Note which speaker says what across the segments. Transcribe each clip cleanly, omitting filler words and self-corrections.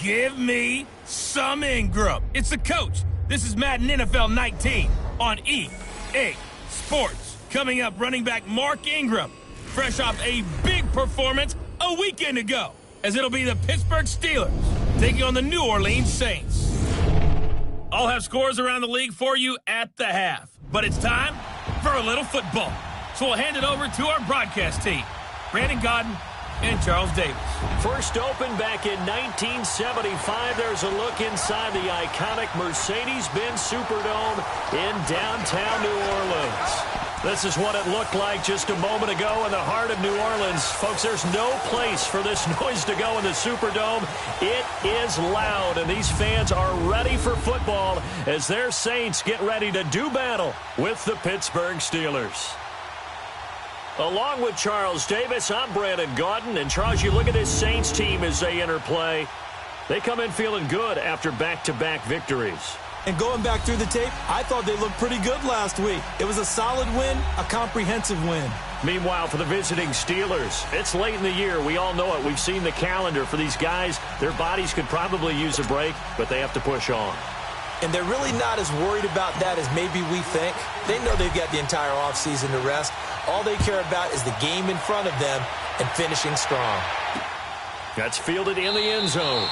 Speaker 1: Give me some Ingram. It's the coach. This is Madden NFL 19 on EA Sports. Coming up, running back Mark Ingram, fresh off a big performance a weekend ago, as it'll be the Pittsburgh Steelers taking on the New Orleans Saints. I'll have scores around the league for you at the half, but it's time for a little football. So we'll hand it over to our broadcast team, Brandon Godden and Charles Davis.
Speaker 2: First opened back in 1975. There's a look inside the iconic Mercedes-Benz Superdome in downtown New Orleans. This is what it looked like just a moment ago in the heart of New Orleans. Folks, there's no place for this noise to go in the Superdome. It is loud, and these fans are ready for football as their Saints get ready to do battle with the Pittsburgh Steelers. Along with Charles Davis, I'm Brandon Gaudin. And Charles, you look at this Saints team as they enter play. They come in feeling good after back-to-back victories.
Speaker 3: And going back through the tape, I thought they looked pretty good last week. It was a solid win, a comprehensive win.
Speaker 2: Meanwhile, for the visiting Steelers, it's late in the year. We all know it. We've seen the calendar for these guys. Their bodies could probably use a break, but they have to push on.
Speaker 3: And they're really not as worried about that as maybe we think. They know they've got the entire offseason to rest. All they care about is the game in front of them and finishing strong.
Speaker 2: That's fielded in the end zone.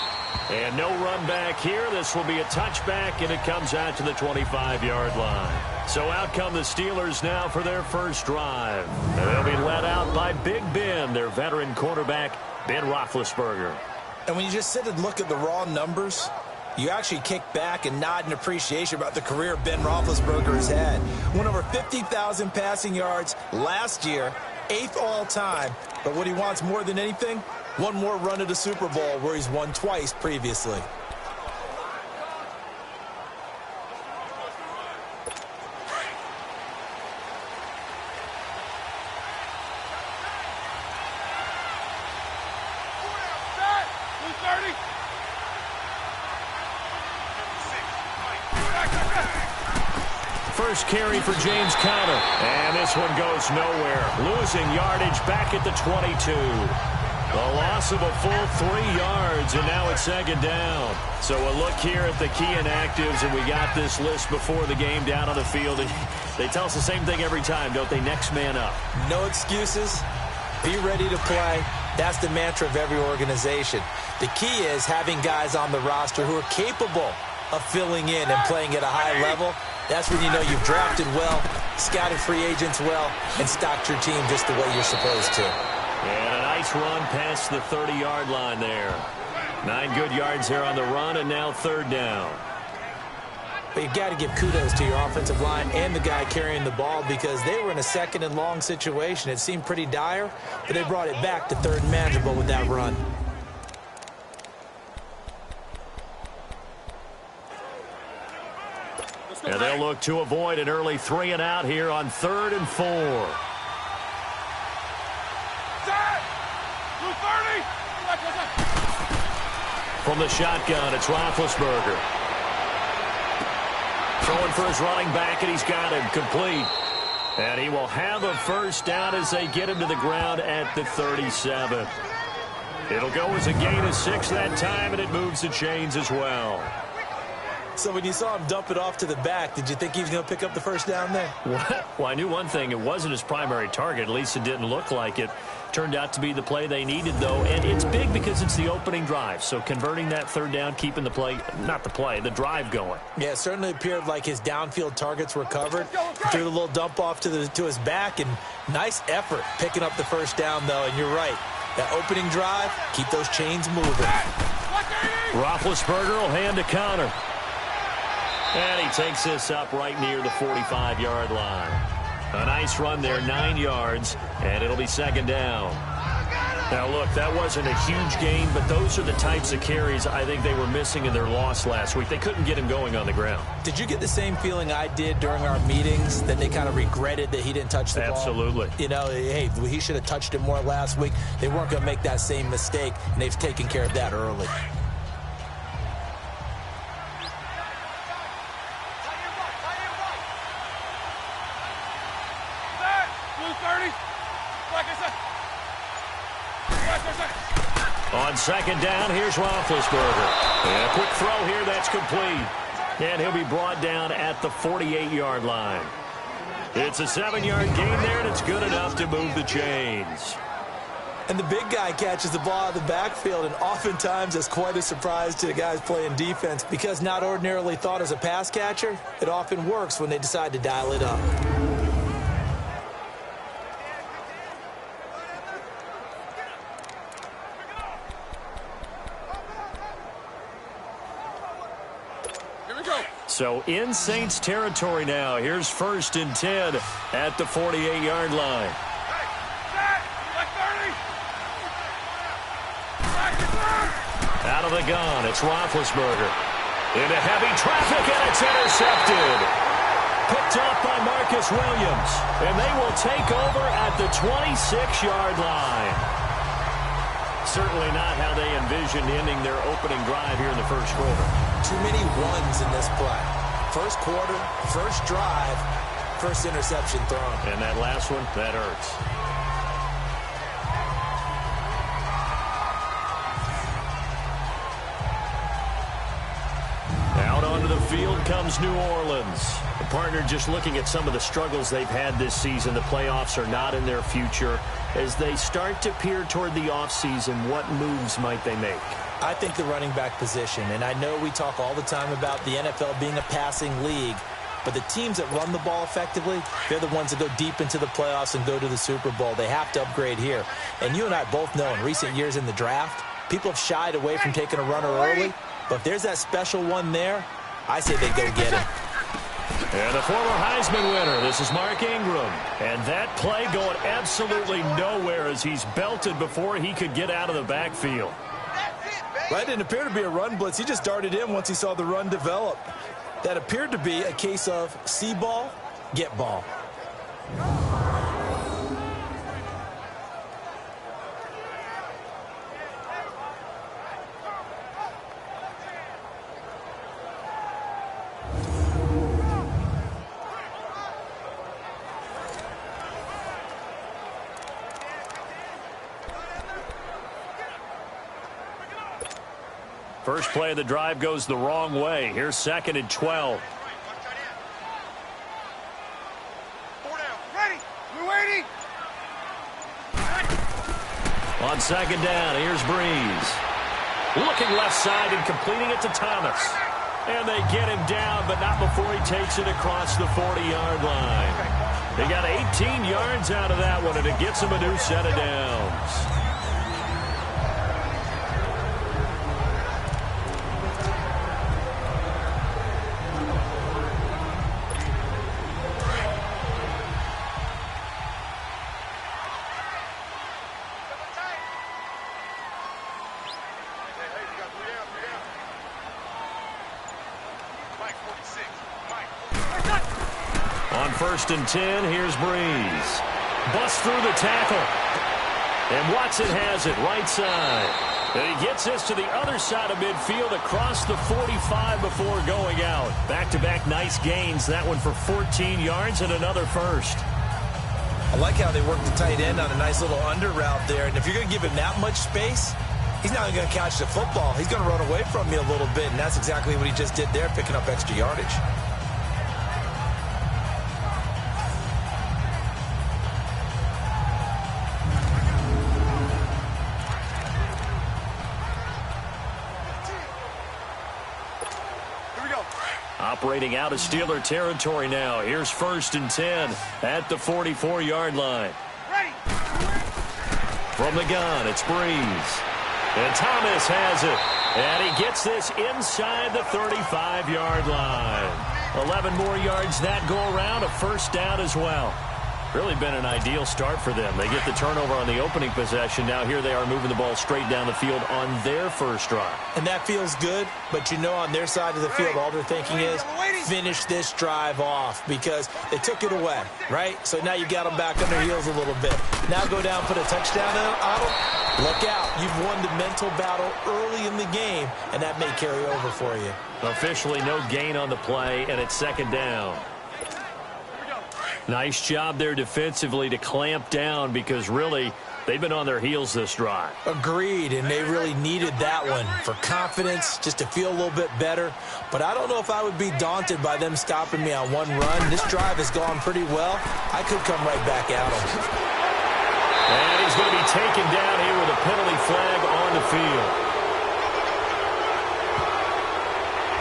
Speaker 2: And no run back here. This will be a touchback, and it comes out to the 25-yard line. So out come the Steelers now for their first drive. And they'll be led out by Big Ben, their veteran quarterback, Ben Roethlisberger.
Speaker 3: And when you just sit and look at the raw numbers, you actually kick back and nod in appreciation about the career Ben Roethlisberger has had. Won over 50,000 passing yards last year, 8th all-time. But what he wants more than anything, one more run at the Super Bowl where he's won twice previously.
Speaker 2: First carry for James Conner. And this one goes nowhere. Losing yardage back at the 22. A loss of a full 3 yards, and now it's second down. So a look here at the key inactives, and we got this list before the game down on the field. And they tell us the same thing every time, don't they? Next man up.
Speaker 3: No excuses. Be ready to play. That's the mantra of every organization. The key is having guys on the roster who are capable of filling in and playing at a high level. That's when you know you've drafted well, scouted free agents well, and stocked your team just the way you're supposed to.
Speaker 2: And a nice run past the 30-yard line there. 9 good yards there on the run, and now third down.
Speaker 3: But you've got to give kudos to your offensive line and the guy carrying the ball because they were in a second and long situation. It seemed pretty dire, but they brought it back to third and manageable with that run.
Speaker 2: And they'll look to avoid an early 3 and out here on 3rd and 4. From the shotgun, it's Roethlisberger. Throwing for his running back, and he's got him complete. And he will have a first down as they get him to the ground at the 37. It'll go as a gain of 6 that time, and it moves the chains as well.
Speaker 3: So when you saw him dump it off to the back, did you think he was going to pick up the first down there?
Speaker 2: Well, I knew one thing. It wasn't his primary target. At least it didn't look like it. Turned out to be the play they needed, though. And it's big because it's the opening drive. So converting that third down, keeping the play, not the play, the drive going.
Speaker 3: Yeah, it certainly appeared like his downfield targets were covered. He threw the little dump off to his back, and nice effort picking up the first down, though. And you're right. That opening drive, keep those chains moving.
Speaker 2: Roethlisberger will hand to Conner. And he takes this up right near the 45-yard line. A nice run there, 9 yards, and it'll be second down. Now, look, that wasn't a huge gain, but those are the types of carries I think they were missing in their loss last week. They couldn't get him going on the ground.
Speaker 3: Did you get the same feeling I did during our meetings, that they kind of regretted that he didn't touch the ball?
Speaker 2: Absolutely.
Speaker 3: You know, hey, he should have touched it more last week. They weren't going to make that same mistake, and they've taken care of that early.
Speaker 2: On second down, here's Roethlisberger. And a quick throw here, that's complete. And he'll be brought down at the 48-yard line. It's a 7-yard gain there, and it's good enough to move the chains.
Speaker 3: And the big guy catches the ball out of the backfield, and oftentimes that's quite a surprise to the guys playing defense because not ordinarily thought as a pass catcher, it often works when they decide to dial it up.
Speaker 2: So in Saints territory now. Here's 1st and 10 at the 48-yard line. Out of the gun, it's Roethlisberger. Into heavy traffic, and it's intercepted. Picked off by Marcus Williams. And they will take over at the 26-yard line. Certainly not how they envisioned ending their opening drive here in the first quarter.
Speaker 3: Too many ones in this play. First quarter, first drive, first interception thrown.
Speaker 2: And that last one, that hurts. Out onto the field comes New Orleans. The partner just looking at some of the struggles they've had this season. The playoffs are not in their future. As they start to peer toward the offseason, what moves might they make?
Speaker 3: I think the running back position, and I know we talk all the time about the NFL being a passing league, but the teams that run the ball effectively, they're the ones that go deep into the playoffs and go to the Super Bowl. They have to upgrade here. And you and I both know in recent years in the draft, people have shied away from taking a runner early, but if there's that special one there, I say they go get him.
Speaker 2: And the former Heisman winner, this is Mark Ingram. And that play going absolutely nowhere as he's belted before he could get out of the backfield.
Speaker 3: That didn't appear to be a run blitz. He just darted in once he saw the run develop. That appeared to be a case of see ball, get ball.
Speaker 2: First play of the drive goes the wrong way. Here's 2nd and 12. On 2nd down, here's Breeze. Looking left side and completing it to Thomas. And they get him down, but not before he takes it across the 40-yard line. They got 18 yards out of that one, and it gets him a new set of downs. On 1st and 10, here's Breeze. Busts through the tackle. And Watson has it right side. And he gets this to the other side of midfield across the 45 before going out. Back-to-back nice gains. That one for 14 yards and another first.
Speaker 3: I like how they work the tight end on a nice little under route there. And if you're going to give him that much space, he's not going to catch the football. He's going to run away from you a little bit. And that's exactly what he just did there, picking up extra yardage.
Speaker 2: Operating out of Steeler territory now. Here's 1st and 10 at the 44-yard line. From the gun, it's Breeze. And Thomas has it. And he gets this inside the 35-yard line. 11 more yards that go around, a first down as well. Really been an ideal start for them. They get the turnover on the opening possession. Now here they are moving the ball straight down the field on their first drive.
Speaker 3: And that feels good, but you know on their side of the field, all they're thinking is finish this drive off because they took it away, right? So now you got them back on their heels a little bit. Now go down, put a touchdown on them. Look out. You've won the mental battle early in the game, and that may carry over for you.
Speaker 2: Officially no gain on the play, and it's 2nd down. Nice job there defensively to clamp down because really They've been on their heels this drive.
Speaker 3: Agreed, and they really needed that one for confidence, just to feel a little bit better. But I don't know if I would be daunted by them stopping me on one run. This drive has gone pretty well. I could come right back at them.
Speaker 2: And he's going to be taken down here with a penalty flag on the field.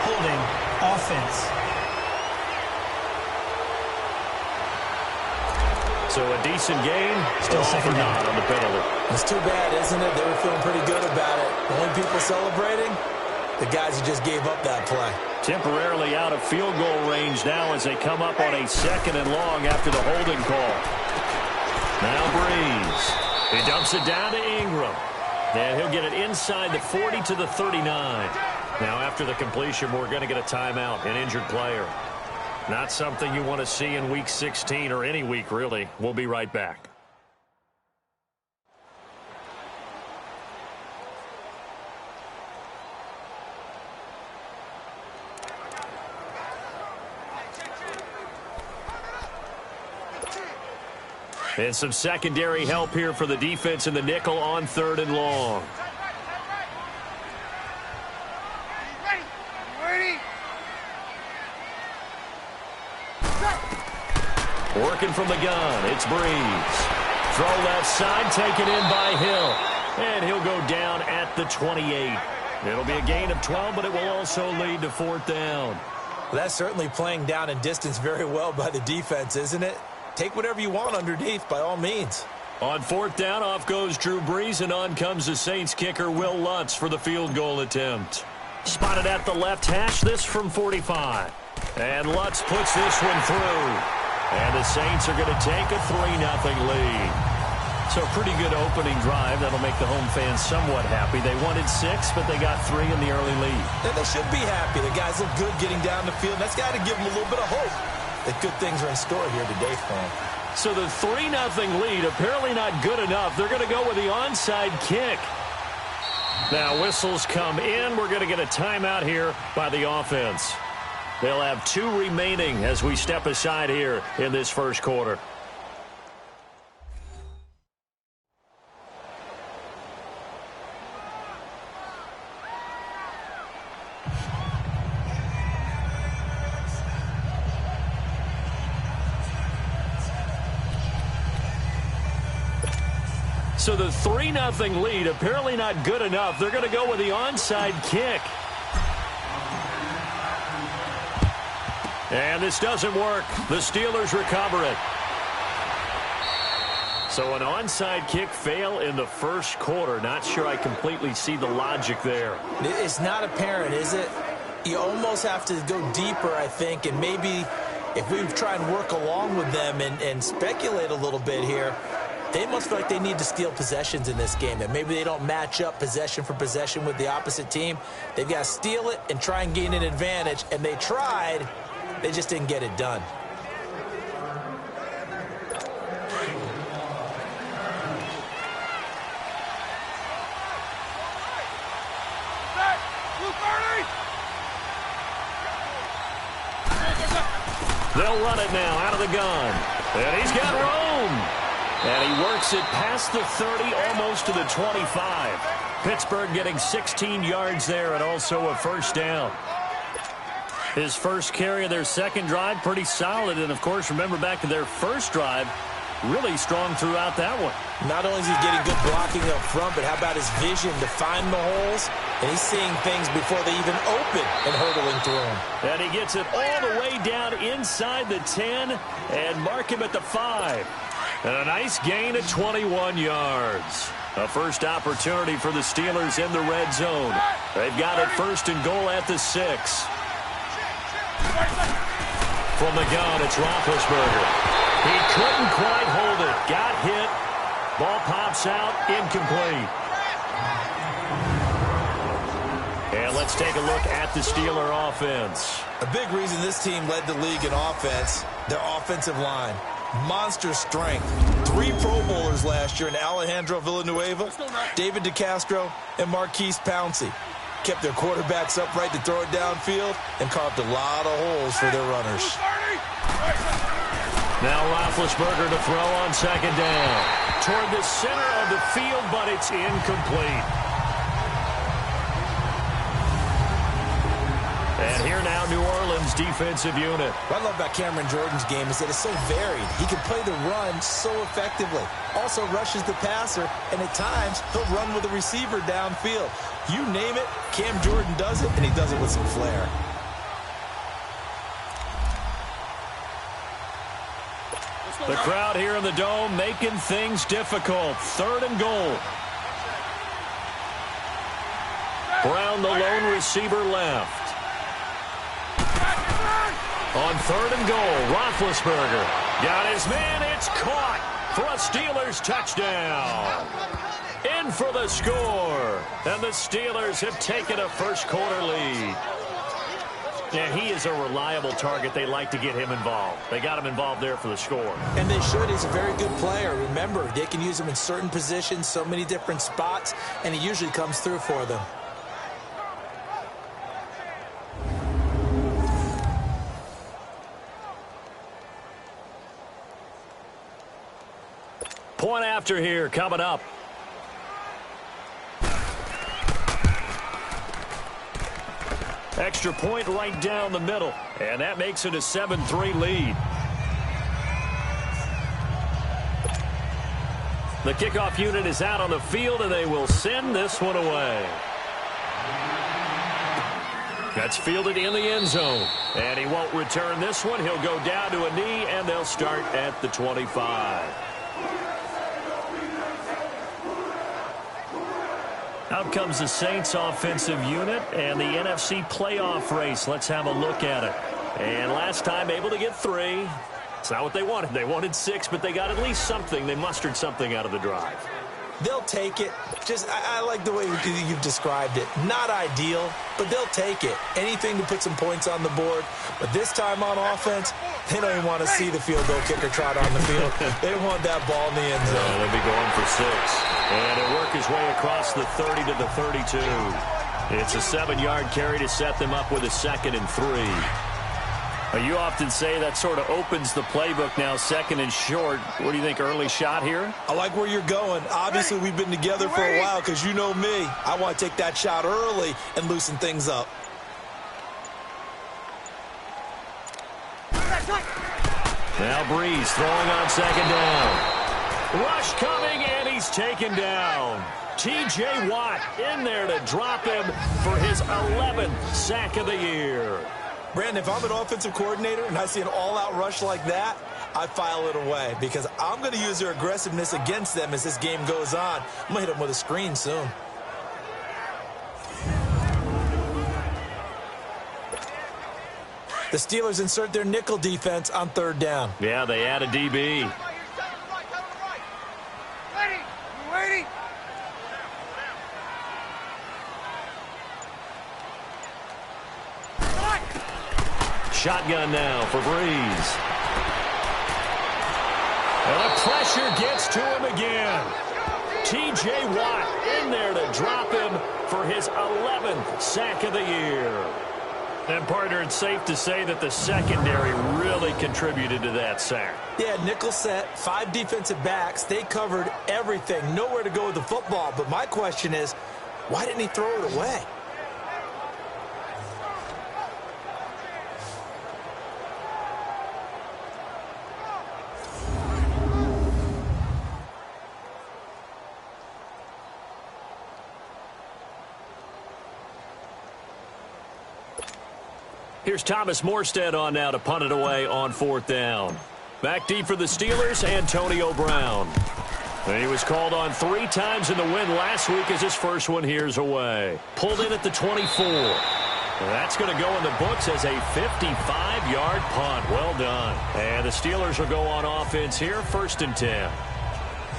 Speaker 4: Holding offense.
Speaker 2: So a decent game, still second down on the penalty.
Speaker 3: It's too bad, isn't it? They were feeling pretty good about it. The only people celebrating, the guys who just gave up that play.
Speaker 2: Temporarily out of field goal range now as they come up on a 2nd and long after the holding call. Now Breeze. He dumps it down to Ingram. And he'll get it inside the 40 to the 39. Now after the completion, we're going to get a timeout, an injured player. Not something you want to see in Week 16 or any week, really. We'll be right back. And some secondary help here for the defense in the nickel on 3rd and long. Working from the gun, it's Breeze. Throw left side, taken in by Hill. And he'll go down at the 28. It'll be a gain of 12, but it will also lead to 4th down.
Speaker 3: Well, that's certainly playing down in distance very well by the defense, isn't it? Take whatever you want underneath, by all means.
Speaker 2: On 4th down, off goes Drew Brees, and on comes the Saints kicker, Will Lutz, for the field goal attempt. Spotted at the left hash, this from 45. And Lutz puts this one through. And the Saints are going to take a 3-0 lead. So pretty good opening drive. That'll make the home fans somewhat happy. They wanted 6, but they got 3 in the early lead.
Speaker 3: And they should be happy. The guys look good getting down the field. That's got to give them a little bit of hope that good things are in store here today for them.
Speaker 2: So the 3-0 lead, apparently not good enough. They're going to go with the onside kick. Now whistles come in. We're going to get a timeout here by the offense. They'll have 2 remaining as we step aside here in this first quarter. So the 3-0 lead, apparently not good enough. They're going to go with the onside kick. And this doesn't work. The Steelers recover it. So an onside kick fail in the first quarter. Not sure I completely see the logic there.
Speaker 3: It's not apparent, is it? You almost have to go deeper, I think, and maybe if we try and work along with them and speculate a little bit here, they must feel like they need to steal possessions in this game, that maybe they don't match up possession for possession with the opposite team. They've got to steal it and try and gain an advantage, and they tried. They just didn't get it done.
Speaker 2: They'll run it now out of the gun. And he's got room. And he works it past the 30, almost to the 25. Pittsburgh getting 16 yards there and also a first down. His first carry of their second drive, pretty solid. And, of course, remember back to their first drive, really strong throughout that one.
Speaker 3: Not only is he getting good blocking up front, but how about his vision to find the holes? And he's seeing things before they even open and hurdling through them.
Speaker 2: And he gets it all the way down inside the 10 and mark him at the 5. And a nice gain of 21 yards. A first opportunity for the Steelers in the red zone. They've got it first and goal at the 6. From the gun, it's Roethlisberger. He couldn't quite hold it. Got hit. Ball pops out. Incomplete. And let's take a look at the Steeler offense.
Speaker 3: A big reason this team led the league in offense, their offensive line. Monster strength. 3 Pro Bowlers last year in Alejandro Villanueva, David DeCastro, and Marquise Pouncey. Kept their quarterbacks upright to throw it downfield and carved a lot of holes for their runners.
Speaker 2: Now Roethlisberger to throw on second down. Toward the center of the field, but it's incomplete. And here now, New Orleans defensive unit.
Speaker 3: What I love about Cameron Jordan's game is that it's so varied. He can play the run so effectively. Also rushes the passer, and at times, he'll run with a receiver downfield. You name it, Cam Jordan does it, and he does it with some flair.
Speaker 2: The crowd here in the Dome making things difficult. 3rd and goal. Brown, the lone receiver, left. On 3rd and goal, Roethlisberger got his man. It's caught for a Steelers touchdown. In for the score. And the Steelers have taken a first-quarter lead. Yeah, he is a reliable target. They like to get him involved. They got him involved there for the score.
Speaker 3: And they should. He's a very good player. Remember, they can use him in certain positions, so many different spots, and he usually comes through for them.
Speaker 2: Point after here coming up. Extra point right down the middle. And that makes it a 7-3 lead. The kickoff unit is out on the field, and they will send this one away. That's fielded in the end zone. And he won't return this one. He'll go down to a knee, and they'll start at the 25. Out comes the Saints offensive unit and the NFC playoff race. Let's have a look at it. And last time able to get 3. It's not what they wanted. They wanted 6, but they got at least something. They mustered something out of the drive.
Speaker 3: They'll take it. I like the way you've described it. Not ideal, but they'll take it. Anything to put some points on the board. But this time on offense, they don't even want to see the field goal kicker trot on the field. They want that ball in the end zone.
Speaker 2: They'll be going for 6. And he'll work his way across the 30 to the 32. It's a 7-yard carry to set them up with a 2nd and 3. You often say that sort of opens the playbook now, 2nd and short. What do you think, early shot here?
Speaker 3: I like where you're going. Obviously, we've been together for a while because you know me. I want to take that shot early and loosen things up.
Speaker 2: Now Breeze throwing on 2nd down. Rush coming, and he's taken down. T.J. Watt in there to drop him for his 11th sack of the year.
Speaker 3: Brandon, if I'm an offensive coordinator and I see an all-out rush like that, I file it away because I'm going to use their aggressiveness against them as this game goes on. I'm going to hit them with a screen soon. The Steelers insert their nickel defense on 3rd down.
Speaker 2: Yeah, they add a DB. Shotgun now for Breeze. And the pressure gets to him again. T.J. Watt in there to drop him for his 11th sack of the year. And, partner, it's safe to say that the secondary really contributed to that sack.
Speaker 3: Yeah, nickel set, 5 defensive backs. They covered everything. Nowhere to go with the football. But my question is, why didn't he throw it away?
Speaker 2: Here's Thomas Morstead on now to punt it away on 4th down. Back deep for the Steelers, Antonio Brown. And he was called on 3 times in the win last week as his first one here's away. Pulled in at the 24. And that's going to go in the books as a 55-yard punt. Well done. And the Steelers will go on offense here, 1st and 10.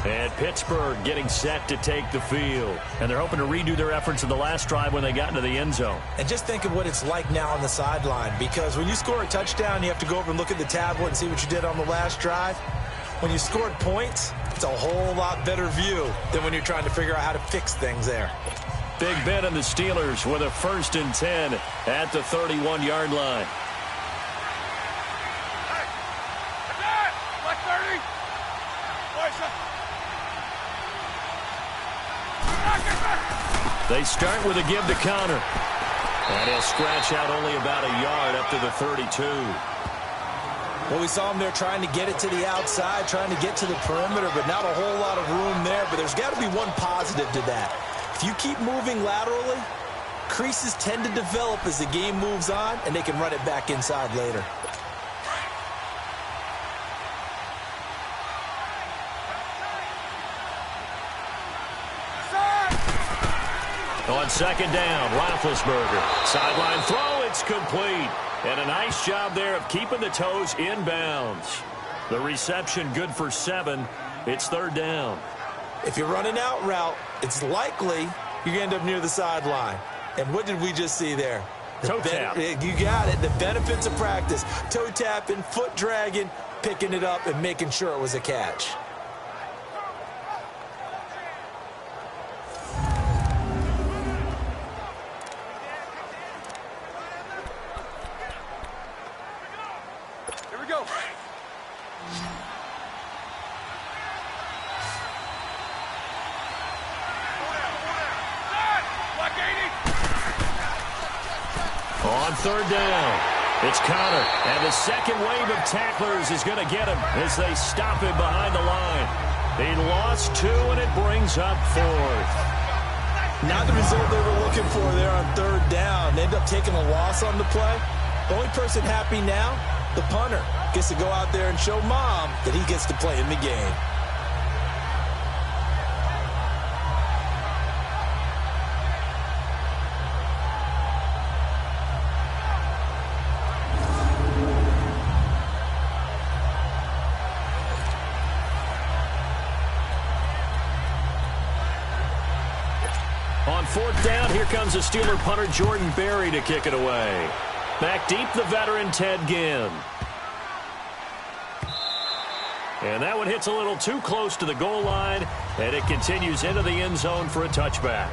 Speaker 2: And Pittsburgh getting set to take the field. And they're hoping to redo their efforts in the last drive when they got into the end zone.
Speaker 3: And just think of what it's like now on the sideline. Because when you score a touchdown, you have to go over and look at the tablet and see what you did on the last drive. When you scored points, it's a whole lot better view than when you're trying to figure out how to fix things there.
Speaker 2: Big Ben and the Steelers with a 1st and 10 at the 31-yard line. They start with a give to Connor. And he'll scratch out only about a yard up to the 32.
Speaker 3: Well, we saw him there trying to get it to the outside, trying to get to the perimeter, but not a whole lot of room there. But there's got to be one positive to that. If you keep moving laterally, creases tend to develop as the game moves on, and they can run it back inside later.
Speaker 2: On second down, Roethlisberger. Sideline throw, it's complete. And a nice job there of keeping the toes inbounds. The reception good for 7. It's third down.
Speaker 3: If you're running out route, it's likely you're going to end up near the sideline. And what did we just see there?
Speaker 2: Toe tap.
Speaker 3: You got it. The benefits of practice. Toe tapping, foot dragging, picking it up, and making sure it was a catch.
Speaker 2: On third down, it's Connor, and the second wave of tacklers is going to get him as they stop him behind the line. He lost 2, and it brings up 4th.
Speaker 3: Not the result they were looking for there on third down. They end up taking a loss on the play. The only person happy now, the punter, gets to go out there and show Mom that he gets to play in the game.
Speaker 2: On fourth down, here comes the Steeler punter Jordan Berry to kick it away. Back deep, the veteran Ted Ginn. And that one hits a little too close to the goal line, and it continues into the end zone for a touchback.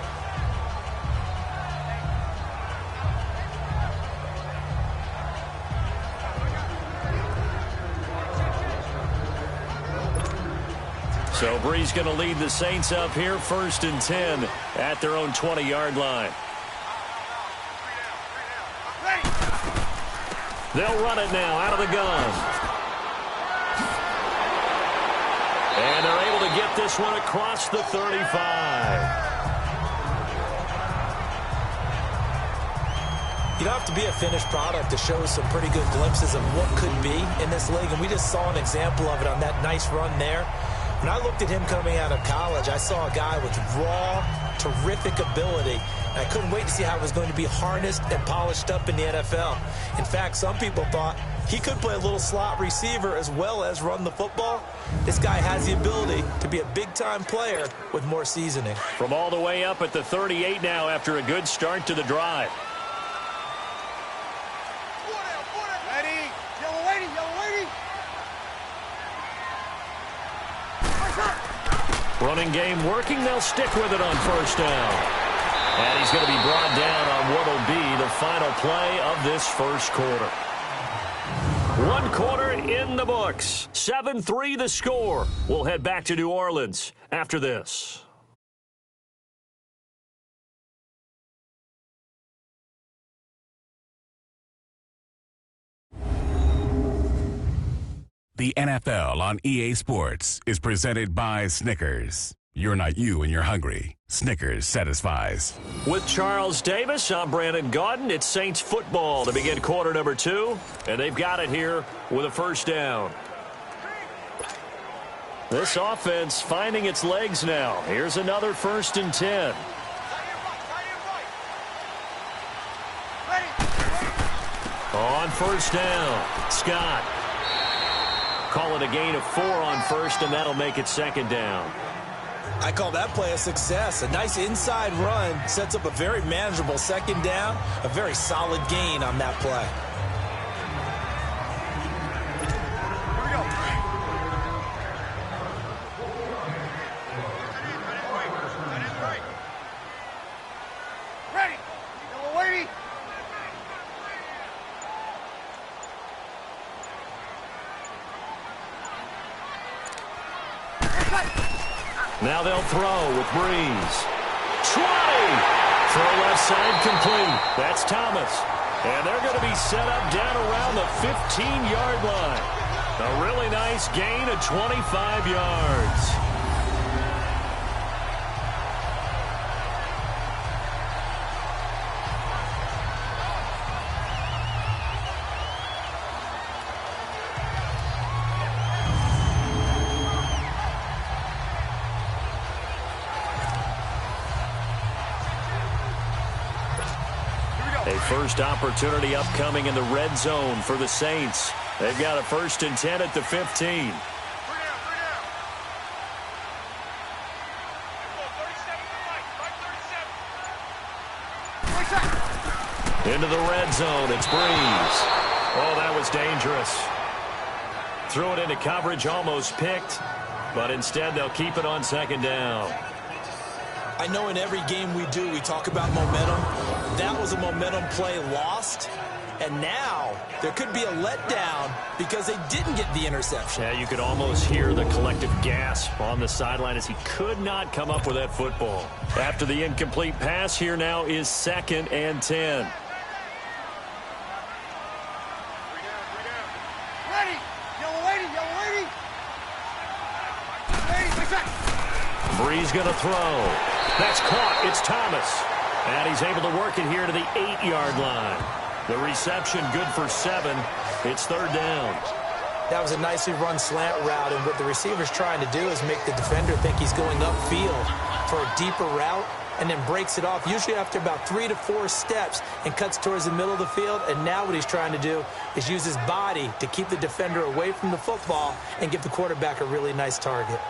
Speaker 2: So Bree's going to lead the Saints up here, 1st and 10 at their own 20-yard line. They'll run it now out of the gun. And they're able to get this one across the 35.
Speaker 3: You don't have to be a finished product to show some pretty good glimpses of what could be in this league, and we just saw an example of it on that nice run there. When I looked at him coming out of college, I saw a guy with raw, terrific ability, and I couldn't wait to see how it was going to be harnessed and polished up in the NFL. In fact, some people thought he could play a little slot receiver as well as run the football. This guy has the ability to be a big-time player with more seasoning.
Speaker 2: From all the way up at the 38 now after a good start to the drive. Running game working. They'll stick with it on first down. And he's going to be brought down on what will be the final play of this first quarter. 1 quarter in the books. 7-3 the score. We'll head back to New Orleans after this.
Speaker 5: The NFL on EA Sports is presented by Snickers. You're not you when you're hungry. Snickers satisfies.
Speaker 2: With Charles Davis, I'm Brandon Gaudin. It's Saints football to begin quarter number 2, and they've got it here with a first down. This offense finding its legs now. Here's another 1st and 10. On first down, Scott. Call it a gain of 4 on first, and that'll make it 2nd down.
Speaker 3: I call that play a success. A nice inside run sets up a very manageable 2nd down, a very solid gain on that play.
Speaker 2: Now they'll throw with Breeze. Throw left side complete. That's Thomas. And they're going to be set up down around the 15-yard line. A really nice gain of 25 yards. A first opportunity upcoming in the red zone for the Saints. They've got a 1st and 10 at the 15. Into the red zone, it's Breeze. Oh, that was dangerous. Threw it into coverage, almost picked, but instead they'll keep it on 2nd down.
Speaker 3: I know in every game we do, we talk about momentum. That was a momentum play lost. And now there could be a letdown because they didn't get the interception.
Speaker 2: Yeah, you could almost hear the collective gasp on the sideline as he could not come up with that football. After the incomplete pass, here now is 2nd and 10. Breeze going to throw. That's caught. It's Thomas. And he's able to work it here to the 8-yard line. The reception good for 7. It's 3rd down.
Speaker 3: That was a nicely run slant route, and what the receiver's trying to do is make the defender think he's going upfield for a deeper route and then breaks it off, usually after about 3 to 4 steps, and cuts towards the middle of the field. And now what he's trying to do is use his body to keep the defender away from the football and give the quarterback a really nice target.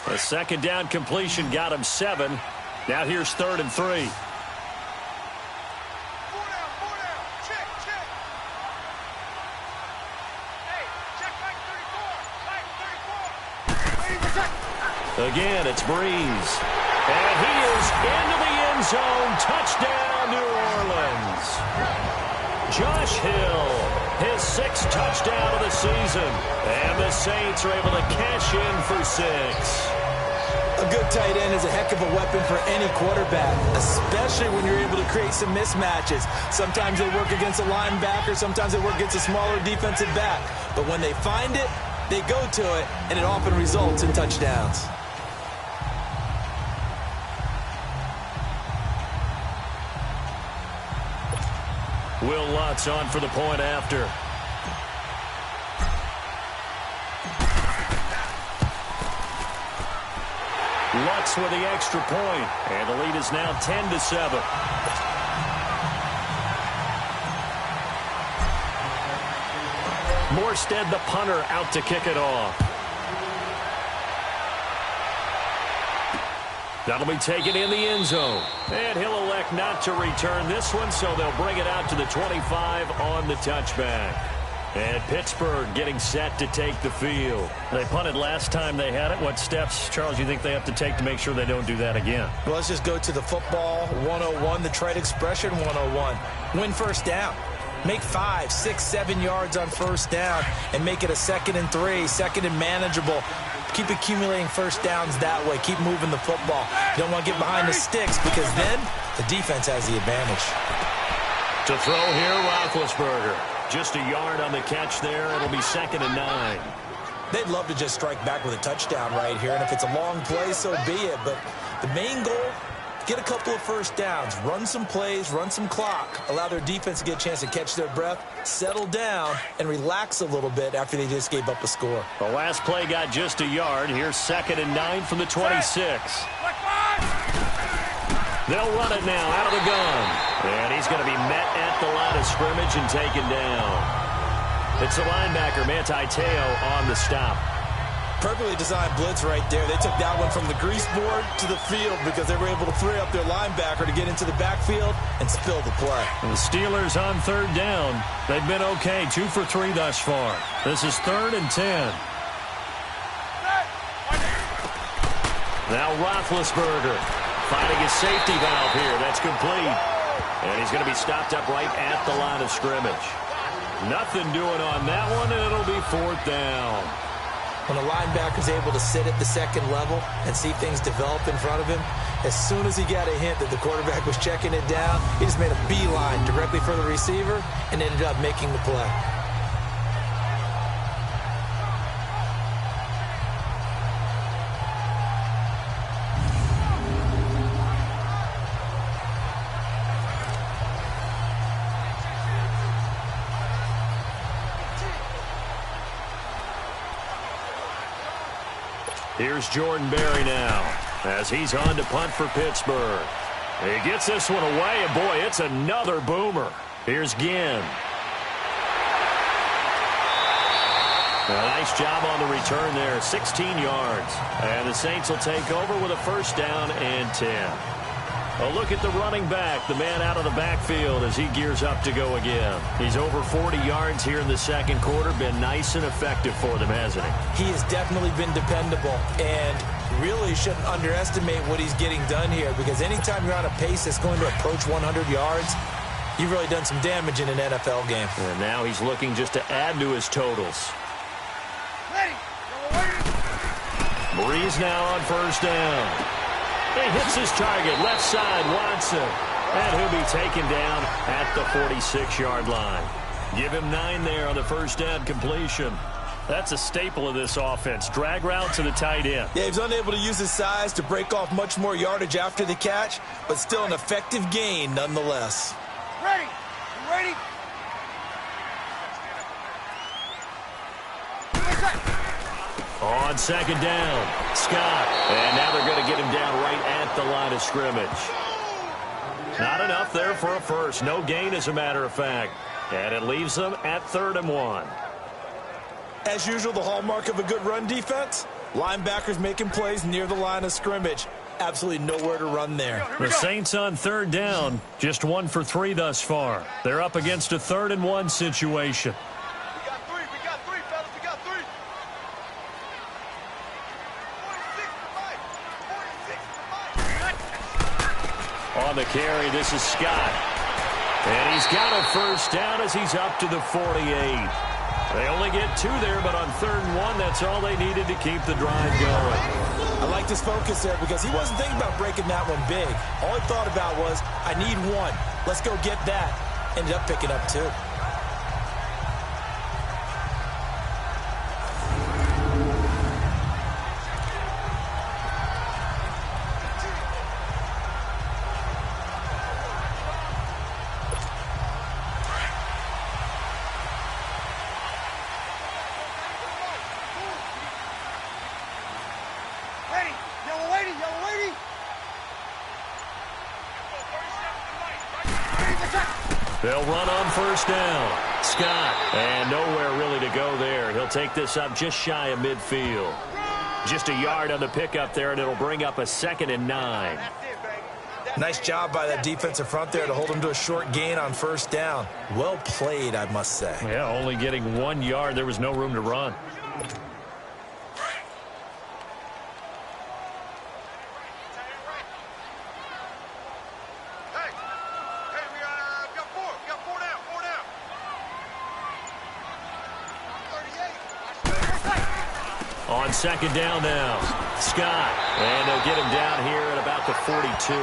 Speaker 2: A 2nd down completion got him 7. Now here's 3rd and 3. Again, it's Breeze. And he is into the end zone. Touchdown, New Orleans. Josh Hill, his 6th touchdown of the season. And the Saints are able to cash in for 6.
Speaker 3: A good tight end is a heck of a weapon for any quarterback, especially when you're able to create some mismatches. Sometimes they work against a linebacker, sometimes they work against a smaller defensive back. But when they find it, they go to it, and it often results in touchdowns.
Speaker 2: Will Lutz on for the point after. Lutz with the extra point, and the lead is now 10-7. Morstead, the punter, out to kick it off. That'll be taken in the end zone. And he'll elect not to return this one, so they'll bring it out to the 25 on the touchback. And Pittsburgh getting set to take the field. They punted last time they had it. What steps, Charles, you think they have to take to make sure they don't do that again?
Speaker 3: Well, let's just go to the football 101, the trade expression 101. Win 1st down. Make 5, 6, 7 yards on 1st down and make it a 2nd and 3, 2nd and manageable. Keep accumulating 1st downs that way. Keep moving the football. You don't want to get behind the sticks because then the defense has the advantage.
Speaker 2: To throw here, Roethlisberger. Just a yard on the catch there. It'll be 2nd and 9.
Speaker 3: They'd love to just strike back with a touchdown right here, and if it's a long play, so be it. But the main goal, get a couple of 1st downs, run some plays, run some clock, allow their defense to get a chance to catch their breath, settle down, and relax a little bit after they just gave up a score.
Speaker 2: The last play got just a yard. Here's 2nd and 9 from the 26. They'll run it now out of the gun. And he's going to be met at the line of scrimmage and taken down. It's the linebacker, Manti Te'o, on the stop.
Speaker 3: Perfectly designed blitz right there. They took that one from the grease board to the field because they were able to free up their linebacker to get into the backfield and spill the play.
Speaker 2: And the Steelers on 3rd down. They've been okay, 2 for 3 thus far. This is 3rd and 10. Now Roethlisberger finding his safety valve here. That's complete. And he's going to be stopped up right at the line of scrimmage. Nothing doing on that one, and it'll be 4th down.
Speaker 3: When a linebacker's able to sit at the second level and see things develop in front of him, as soon as he got a hint that the quarterback was checking it down, he just made a beeline directly for the receiver and ended up making the play.
Speaker 2: Here's Jordan Berry now as he's on to punt for Pittsburgh. He gets this one away, and boy, it's another boomer. Here's Ginn. A nice job on the return there, 16 yards. And the Saints will take over with a first down and 10. A look at the running back, the man out of the backfield as he gears up to go again. He's over 40 yards here in the second quarter. Been nice and effective for them, hasn't he?
Speaker 3: He has definitely been dependable, and really shouldn't underestimate what he's getting done here, because anytime you're on a pace that's going to approach 100 yards, you've really done some damage in an NFL game.
Speaker 2: And now he's looking just to add to his totals. Breeze now on first down. He hits his target, left side, Watson. And he'll be taken down at the 46-yard line. Give him 9 there on the first down completion. That's a staple of this offense. Drag route to the tight end.
Speaker 3: Yeah, he's unable to use his size to break off much more yardage after the catch, but still an effective gain nonetheless.
Speaker 6: Ready? You ready?
Speaker 2: On second down, Scott. And now they're going to get him down right at the line of scrimmage. Not enough there for a first. No gain, as a matter of fact. And it leaves them at 3rd and 1.
Speaker 3: As usual, the hallmark of a good run defense, linebackers making plays near the line of scrimmage. Absolutely nowhere to run there.
Speaker 2: The Saints on 3rd down, just 1 for 3 thus far. They're up against a 3rd and 1 situation.
Speaker 6: We got three, fellas. We got 3. 46 to 5.
Speaker 2: On the carry, this is Scott. And he's got a first down as he's up to the 48. They only get 2 there, but on 3rd and 1, that's all they needed to keep the drive going.
Speaker 3: I liked his focus there because he wasn't thinking about breaking that one big. All he thought about was, I need 1. Let's go get that. Ended up picking up 2.
Speaker 2: They'll run on first down. Scott, and nowhere really to go there. He'll take this up just shy of midfield. Just a yard on the pickup there, and it'll bring up a 2nd and 9.
Speaker 3: Nice job by that defensive front there to hold him to a short gain on first down. Well played, I must say.
Speaker 2: Yeah, only getting 1 yard. There was no room to run. On second down now, Scott. And they'll get him down here at about the 42.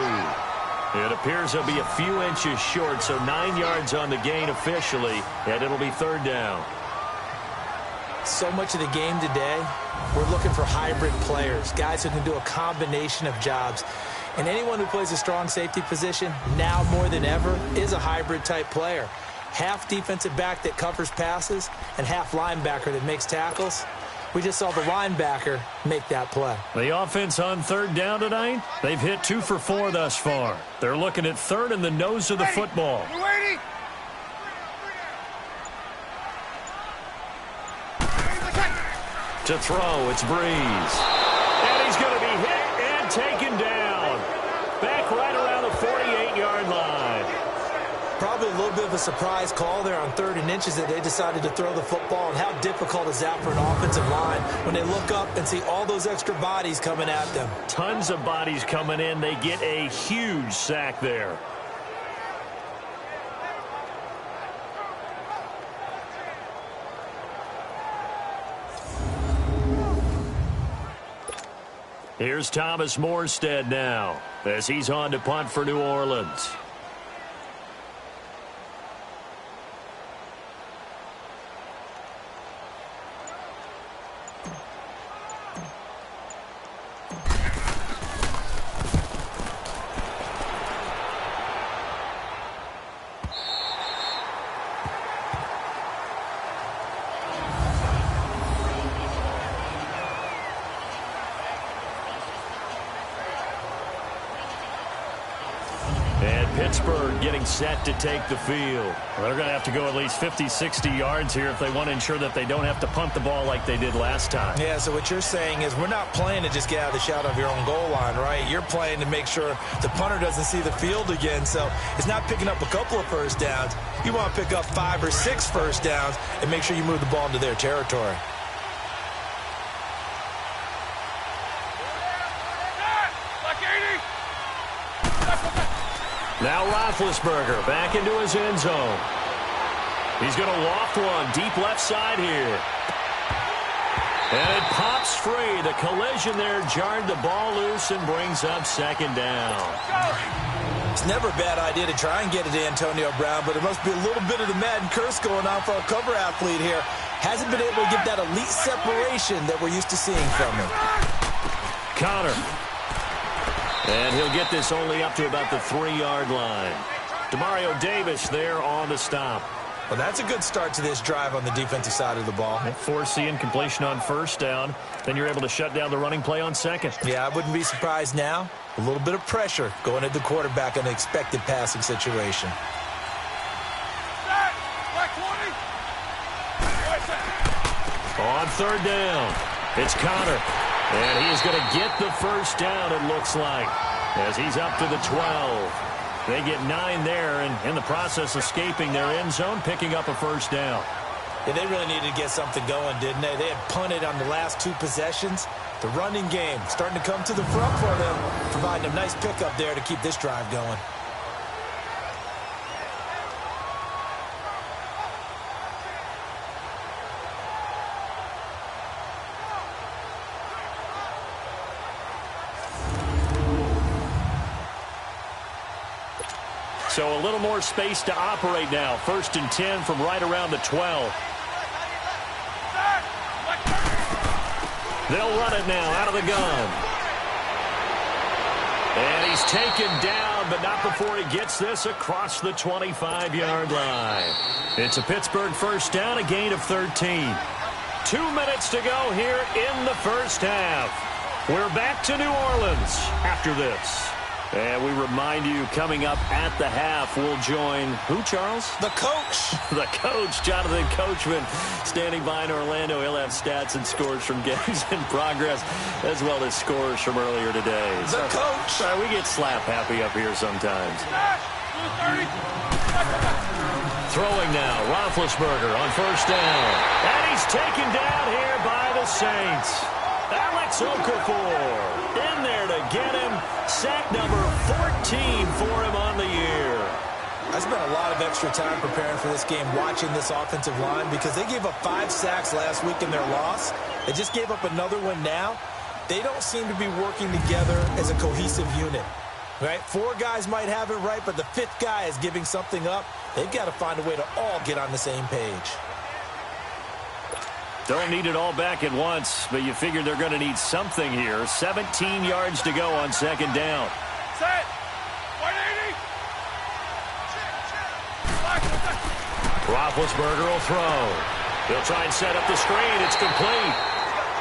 Speaker 2: It appears he'll be a few inches short, so 9 yards on the gain officially, and it'll be 3rd down.
Speaker 3: So much of the game today, we're looking for hybrid players, guys who can do a combination of jobs. And anyone who plays a strong safety position, now more than ever, is a hybrid-type player. Half defensive back that covers passes and half linebacker that makes tackles. We just saw the linebacker make that play.
Speaker 2: The offense on 3rd down tonight, they've hit 2 for 4 thus far. They're looking at 3rd and the nose of the football.
Speaker 6: You ready?
Speaker 2: To throw, it's Breeze. And he's going to be hit and taken down. Back right around the 48-yard line.
Speaker 3: Probably a little bit of a surprise call there on 3rd and inches that they decided to throw the football. And how difficult is that for an offensive line when they look up and see all those extra bodies coming at them?
Speaker 2: Tons of bodies coming in. They get a huge sack there. Here's Thomas Morstead now as he's on to punt for New Orleans. Pittsburgh getting set to take the field.
Speaker 7: Well, they're going to have to go at least 50, 60 yards here if they want to ensure that they don't have to punt the ball like they did last time.
Speaker 3: Yeah, so what you're saying is we're not playing to just get out of the shadow of your own goal line, right? You're playing to make sure the punter doesn't see the field again. So it's not picking up a couple of first downs. You want to pick up 5 or 6 first downs and make sure you move the ball into their territory.
Speaker 2: Now Roethlisberger back into his end zone. He's going to loft one deep left side here. And it pops free. The collision there jarred the ball loose and brings up second down.
Speaker 3: It's never a bad idea to try and get it to Antonio Brown, but there must be a little bit of the Madden curse going on for a cover athlete here. Hasn't been able to get that elite separation that we're used to seeing from him.
Speaker 2: Connor. And he'll get this only up to about the 3-yard line. Demario Davis there on the stop.
Speaker 3: Well, that's a good start to this drive on the defensive side of the ball.
Speaker 7: Forcing completion on first down. Then you're able to shut down the running play on second.
Speaker 3: Yeah, I wouldn't be surprised now. A little bit of pressure going at the quarterback in an expected passing situation.
Speaker 2: On third down, it's Connor. And he's going to get the first down, it looks like, as he's up to the 12. They get 9 there, and in the process escaping their end zone, picking up a first down.
Speaker 3: Yeah, they really needed to get something going, didn't they? They had punted on the last 2 possessions. The running game starting to come to the front for them, providing a nice pickup there to keep this drive going.
Speaker 2: So a little more space to operate now. 1st and 10 from right around the 12. They'll run it now out of the gun. And he's taken down, but not before he gets this across the 25-yard line. It's a Pittsburgh first down, a gain of 13. 2 minutes to go here in the first half. We're back to New Orleans after this. And we remind you, coming up at the half, we'll join who, Charles?
Speaker 3: The coach.
Speaker 2: The coach, Jonathan Coachman, standing by in Orlando. He'll have stats and scores from games in progress, as well as scores from earlier today.
Speaker 3: The coach.
Speaker 2: Sorry, we get slap happy up here sometimes. Throwing now, Roethlisberger on first down. And he's taken down here by the Saints. Alex Okafor in there to get him. Sack number 14 for him on the year.
Speaker 3: I spent a lot of extra time preparing for this game, watching this offensive line, because they gave up 5 sacks last week in their loss. They just gave up another one now. They don't seem to be working together as a cohesive unit. Right? 4 guys might have it right, but the 5th guy is giving something up. They've got to find a way to all get on the same page.
Speaker 2: Don't need it all back at once, but you figure they're going to need something here. 17 yards to go on second down.
Speaker 6: Set. 180.
Speaker 2: Roethlisberger will throw. He'll try and set up the screen. It's complete.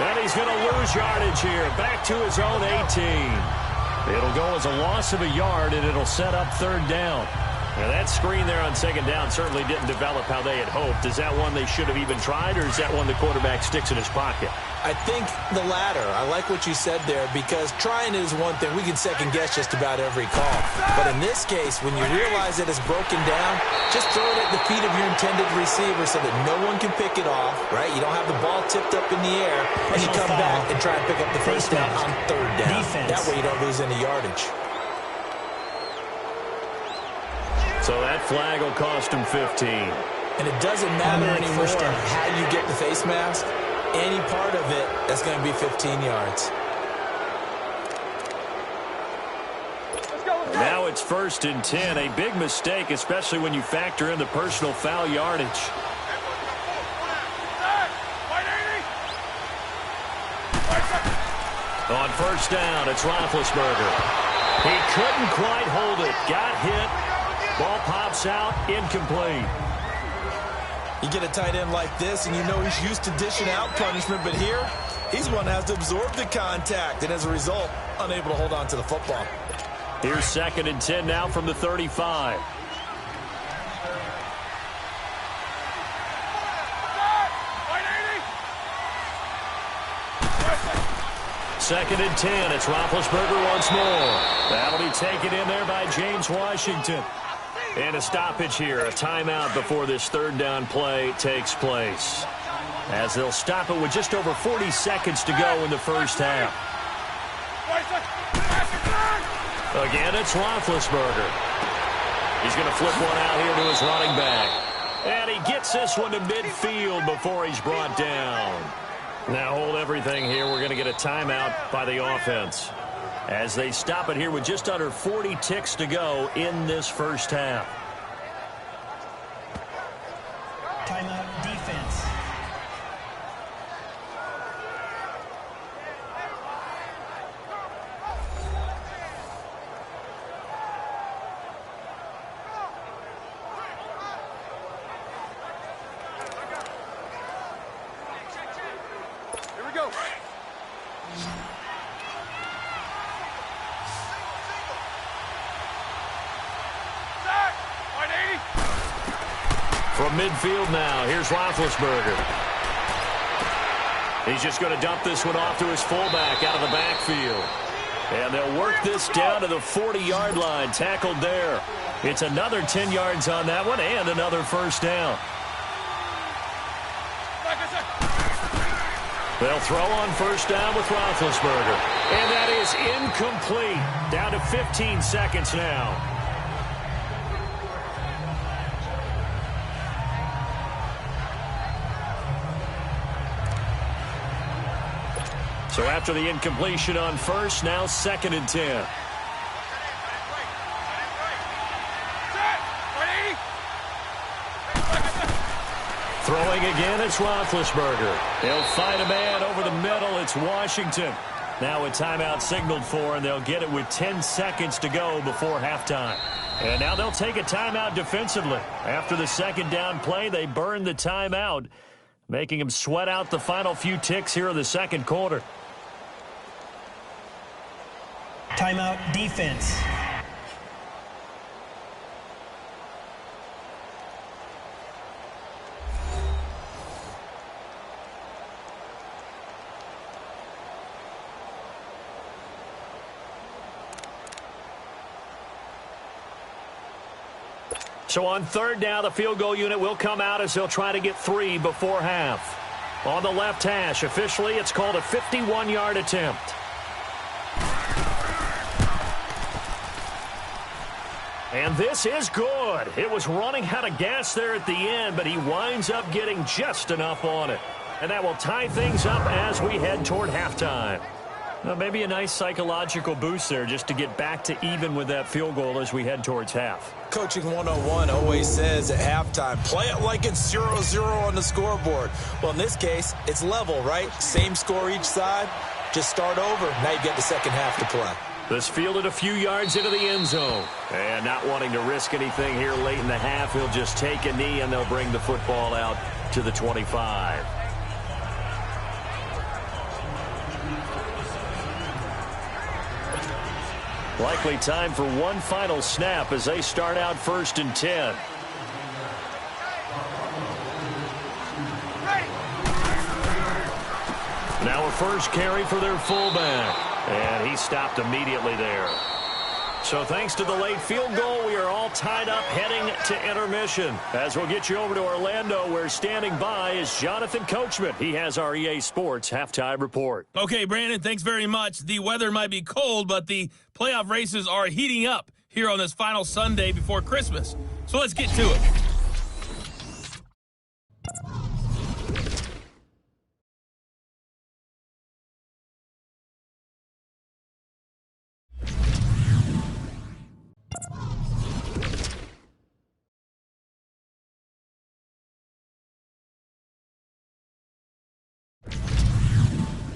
Speaker 2: And he's going to lose yardage here. Back to his own 18. It'll go as a loss of a yard, and it'll set up third down. Now, that screen there on second down certainly didn't develop how they had hoped. Is that one they should have even tried, or is that one the quarterback sticks in his pocket?
Speaker 3: I think the latter. I like what you said there, because trying is one thing. We can second-guess just about every call. But in this case, when you realize that it's broken down, just throw it at the feet of your intended receiver so that no one can pick it off, right? You don't have the ball tipped up in the air, and you come back and try and pick up the first down on third down. That way you don't lose any yardage.
Speaker 2: So that flag will cost him 15.
Speaker 3: And it doesn't matter anymore how you get the face mask. Any part of it, that's going to be 15 yards.
Speaker 2: it's 1st and 10. A big mistake, especially when you factor in the personal foul yardage. On 1st down, it's Roethlisberger. He couldn't quite hold it. Got hit. Ball pops out. Incomplete.
Speaker 3: You get a tight end like this, and you know he's used to dishing out punishment, but here, he's one that has to absorb the contact, and as a result, unable to hold on to the football.
Speaker 2: Here's 2nd and 10 now from the 35. Second and 10. It's Roethlisberger once more. That'll be taken in there by James Washington. And a stoppage here, a timeout before this 3rd down play takes place. As they'll stop it with just over 40 seconds to go in the first half. Again, it's Roethlisberger. He's going to flip one out here to his running back. And he gets this one to midfield before he's brought down. Now hold everything here. We're going to get a timeout by the offense as they stop it here with just under 40 ticks to go in this first half.
Speaker 4: Timeout defense.
Speaker 6: Here we go.
Speaker 2: From midfield now, here's Roethlisberger. He's just going to dump this one off to his fullback out of the backfield. And they'll work this down to the 40-yard line, tackled there. It's another 10 yards on that one and another first down. They'll throw on first down with Roethlisberger. And that is incomplete. Down to 15 seconds now. So after the incompletion on first, now 2nd and 10. Throwing again, it's Roethlisberger. They'll find a man over the middle. It's Washington. Now a timeout signaled for, and they'll get it with 10 seconds to go before halftime. And now they'll take a timeout defensively. After the 2nd down play, they burn the timeout, making them sweat out the final few ticks here in the 2nd quarter.
Speaker 4: Timeout defense.
Speaker 2: So on 3rd down, the field goal unit will come out as they'll try to get 3 before half. On the left hash, officially, it's called a 51-yard attempt. And this is good. It was running out of gas there at the end, but he winds up getting just enough on it. And that will tie things up as we head toward halftime. Well, maybe a nice psychological boost there just to get back to even with that field goal as we head towards half.
Speaker 3: Coaching 101 always says at halftime, play it like it's 0-0 on the scoreboard. Well, in this case, it's level, right? Same score each side. Just start over. Now you get the second half to play.
Speaker 2: This fielded a few yards into the end zone. And not wanting to risk anything here late in the half, he'll just take a knee and they'll bring the football out to the 25. Likely time for one final snap as they start out 1st and 10. Now a first carry for their fullback. And he stopped immediately there. So thanks to the late field goal, we are all tied up heading to intermission. As we'll get you over to Orlando, where standing by is Jonathan Coachman. He has our EA Sports halftime report.
Speaker 1: Okay, Brandon, thanks very much. The weather might be cold, but the playoff races are heating up here on this final Sunday before Christmas. So let's get to it.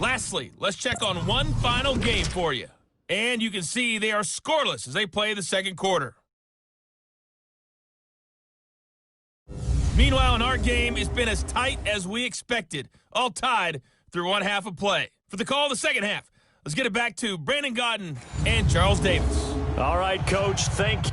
Speaker 1: Lastly, let's check on one final game for you. And you can see they are scoreless as they play the second quarter. Meanwhile, in our game, it's been as tight as we expected, all tied through one half of play. For the call of the second half, let's get it back to Brandon Godden and Charles Davis.
Speaker 2: All right, Coach, thank you.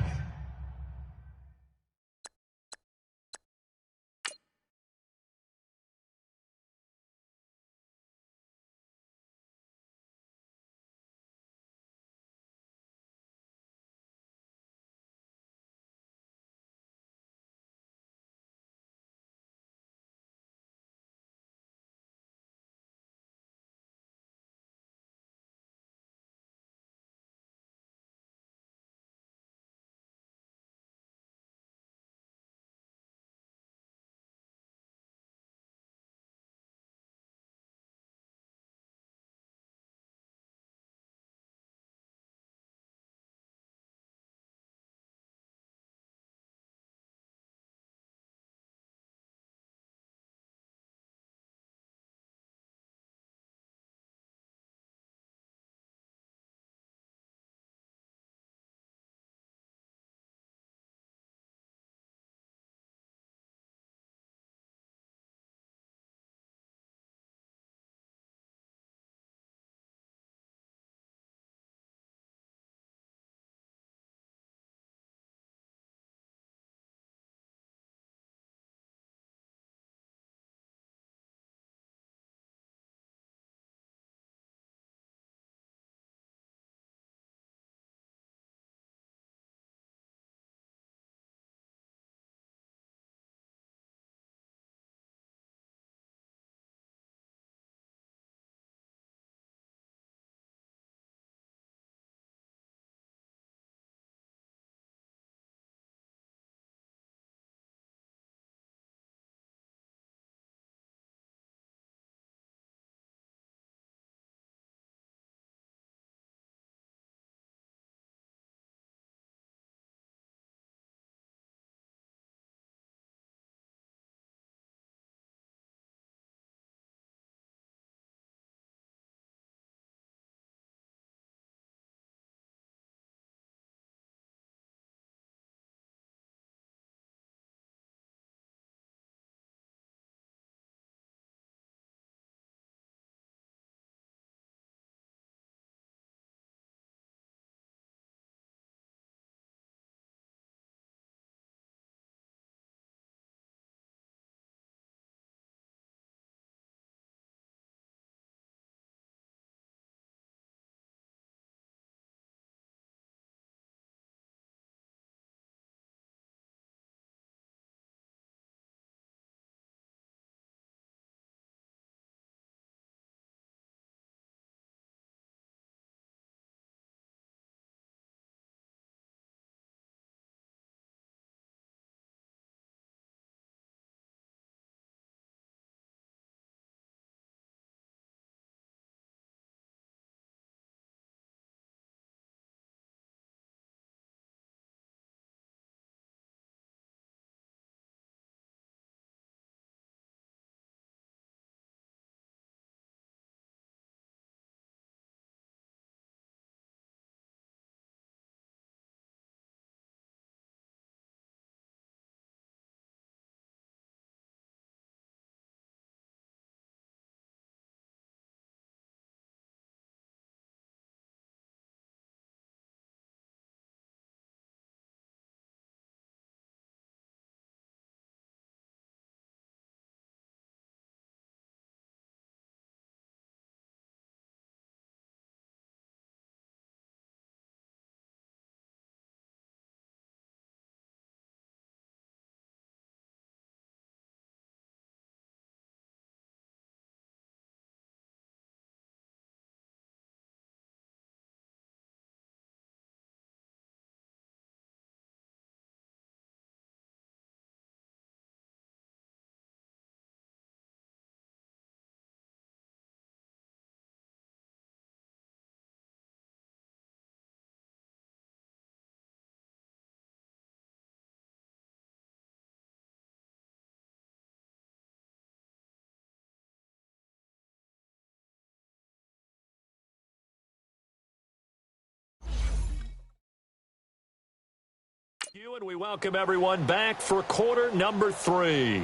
Speaker 2: And we welcome everyone back for quarter number 3.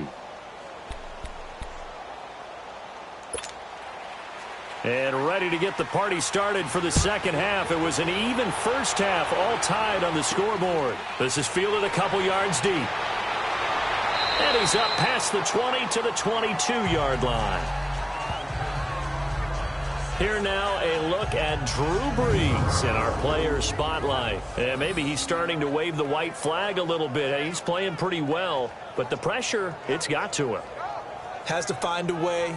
Speaker 2: And ready to get the party started for the second half. It was an even first half, all tied on the scoreboard. This is fielded a couple yards deep. And he's up past the 20 to the 22-yard line. Here now, a look at Drew Brees in our player spotlight. And maybe he's starting to wave the white flag a little bit. He's playing pretty well, but the pressure, it's got to him.
Speaker 3: Has to find a way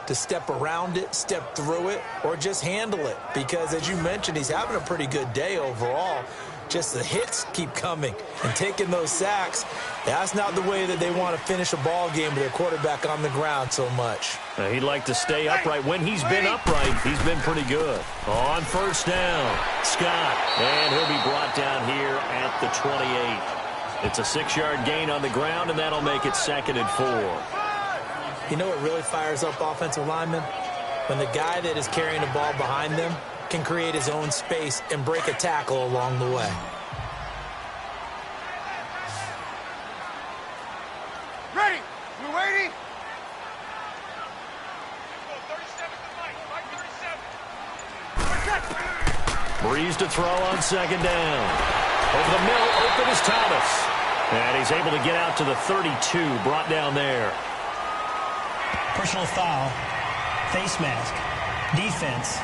Speaker 3: to step around it, step through it, or just handle it. Because, as you mentioned, he's having a pretty good day overall. Just the hits keep coming and taking those sacks. That's not the way that they want to finish a ball game with their quarterback on the ground so much.
Speaker 2: He'd like to stay upright. When he's been upright, he's been pretty good. On first down, Scott. And he'll be brought down here at the 28. It's a 6-yard gain on the ground, and that'll make it 2nd and 4.
Speaker 3: You know what really fires up offensive linemen? When the guy that is carrying the ball behind them can create his own space and break a tackle along the way.
Speaker 6: Ready. We're waiting.
Speaker 2: Brees to throw on 2nd down. Over the middle, open is Thomas. And he's able to get out to the 32, brought down there.
Speaker 4: Personal foul. Face mask. Defense.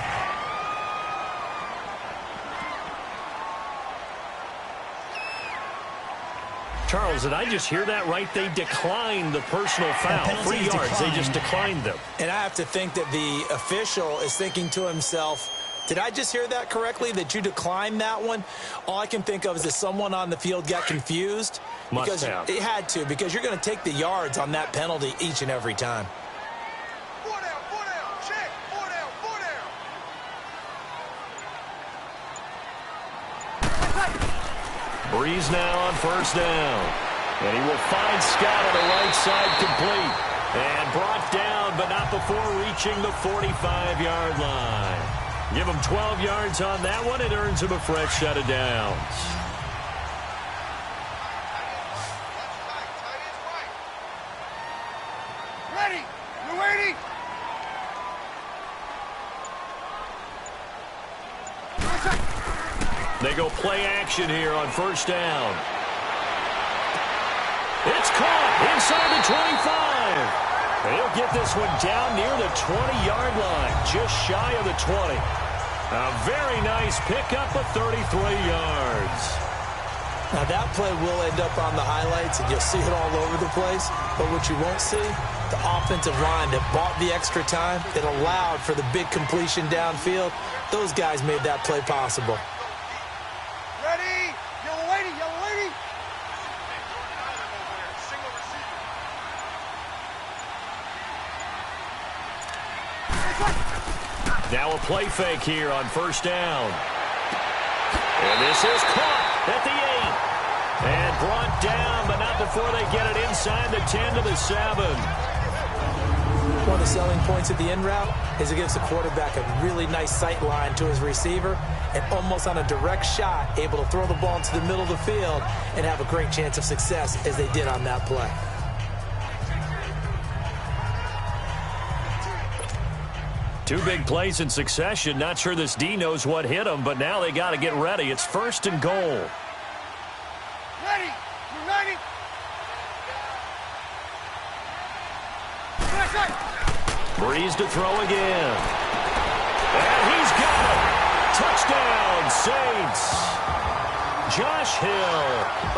Speaker 2: Charles, did I just hear that right? They declined the personal foul. 3 yards, they just declined them.
Speaker 3: And I have to think that the official is thinking to himself, did I just hear that correctly, that you declined that one? All I can think of is that someone on the field got confused.
Speaker 2: Must have.
Speaker 3: It had to, because you're going to take the yards on that penalty each and every time.
Speaker 2: Brees now on first down. And he will find Scott on the right side complete. And brought down, but not before reaching the 45-yard line. Give him 12 yards on that one. It earns him a fresh set of downs.
Speaker 6: Ready. We're waiting.
Speaker 2: They go play action here on first down. It's caught inside the 25. He'll get this one down near the 20-yard line, just shy of the 20. A very nice pickup of 33 yards.
Speaker 3: Now that play will end up on the highlights, and you'll see it all over the place. But what you won't see, the offensive line that bought the extra time, that allowed for the big completion downfield, those guys made that play possible.
Speaker 6: Ready. You're waiting. You're waiting. Single receiver.
Speaker 2: Now a play fake here on first down. And this is caught at the 8. And brought down, but not before they get it inside the 10 to the 7.
Speaker 3: One of the selling points of the in route is it gives the quarterback a really nice sight line to his receiver, and almost on a direct shot, able to throw the ball into the middle of the field and have a great chance of success as they did on that play.
Speaker 2: Two big plays in succession. Not sure this D knows what hit him, but now they got to get ready. It's 1st and goal.
Speaker 6: Ready. We're ready.
Speaker 2: Brees to throw again. And he's got it. Touchdown, Saints. Josh Hill,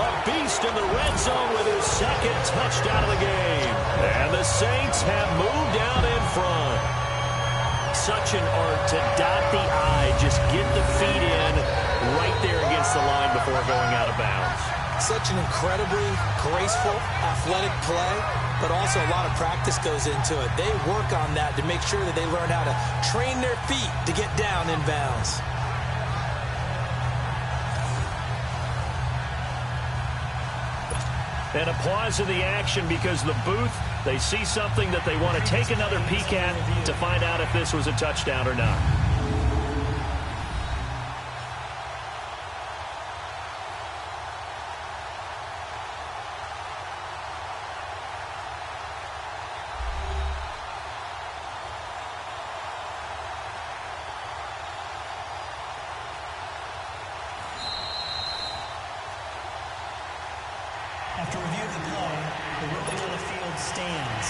Speaker 2: a beast in the red zone with his 2nd touchdown of the game. And the Saints have moved out in front. Such an art to dot the I, just get the feet in right there against the line before going out of bounds.
Speaker 3: Such an incredibly graceful, athletic play, but also a lot of practice goes into it. They work on that to make sure that they learn how to train their feet to get down in bounds.
Speaker 2: And a pause in the action because the booth, they see something that they want to take another peek at to find out if this was a touchdown or not.
Speaker 4: After review of the play, the ruling on the field stands.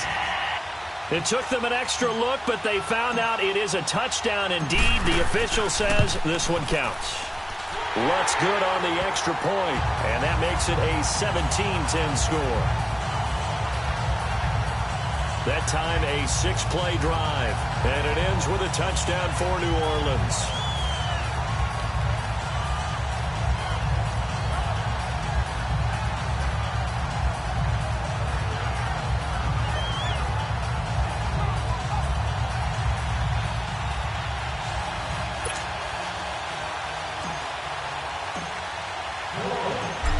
Speaker 2: It took them an extra look, but they found out it is a touchdown indeed. The official says this one counts. Looks good on the extra point, and that makes it a 17-10 score. That time a 6-play drive, and it ends with a touchdown for New Orleans.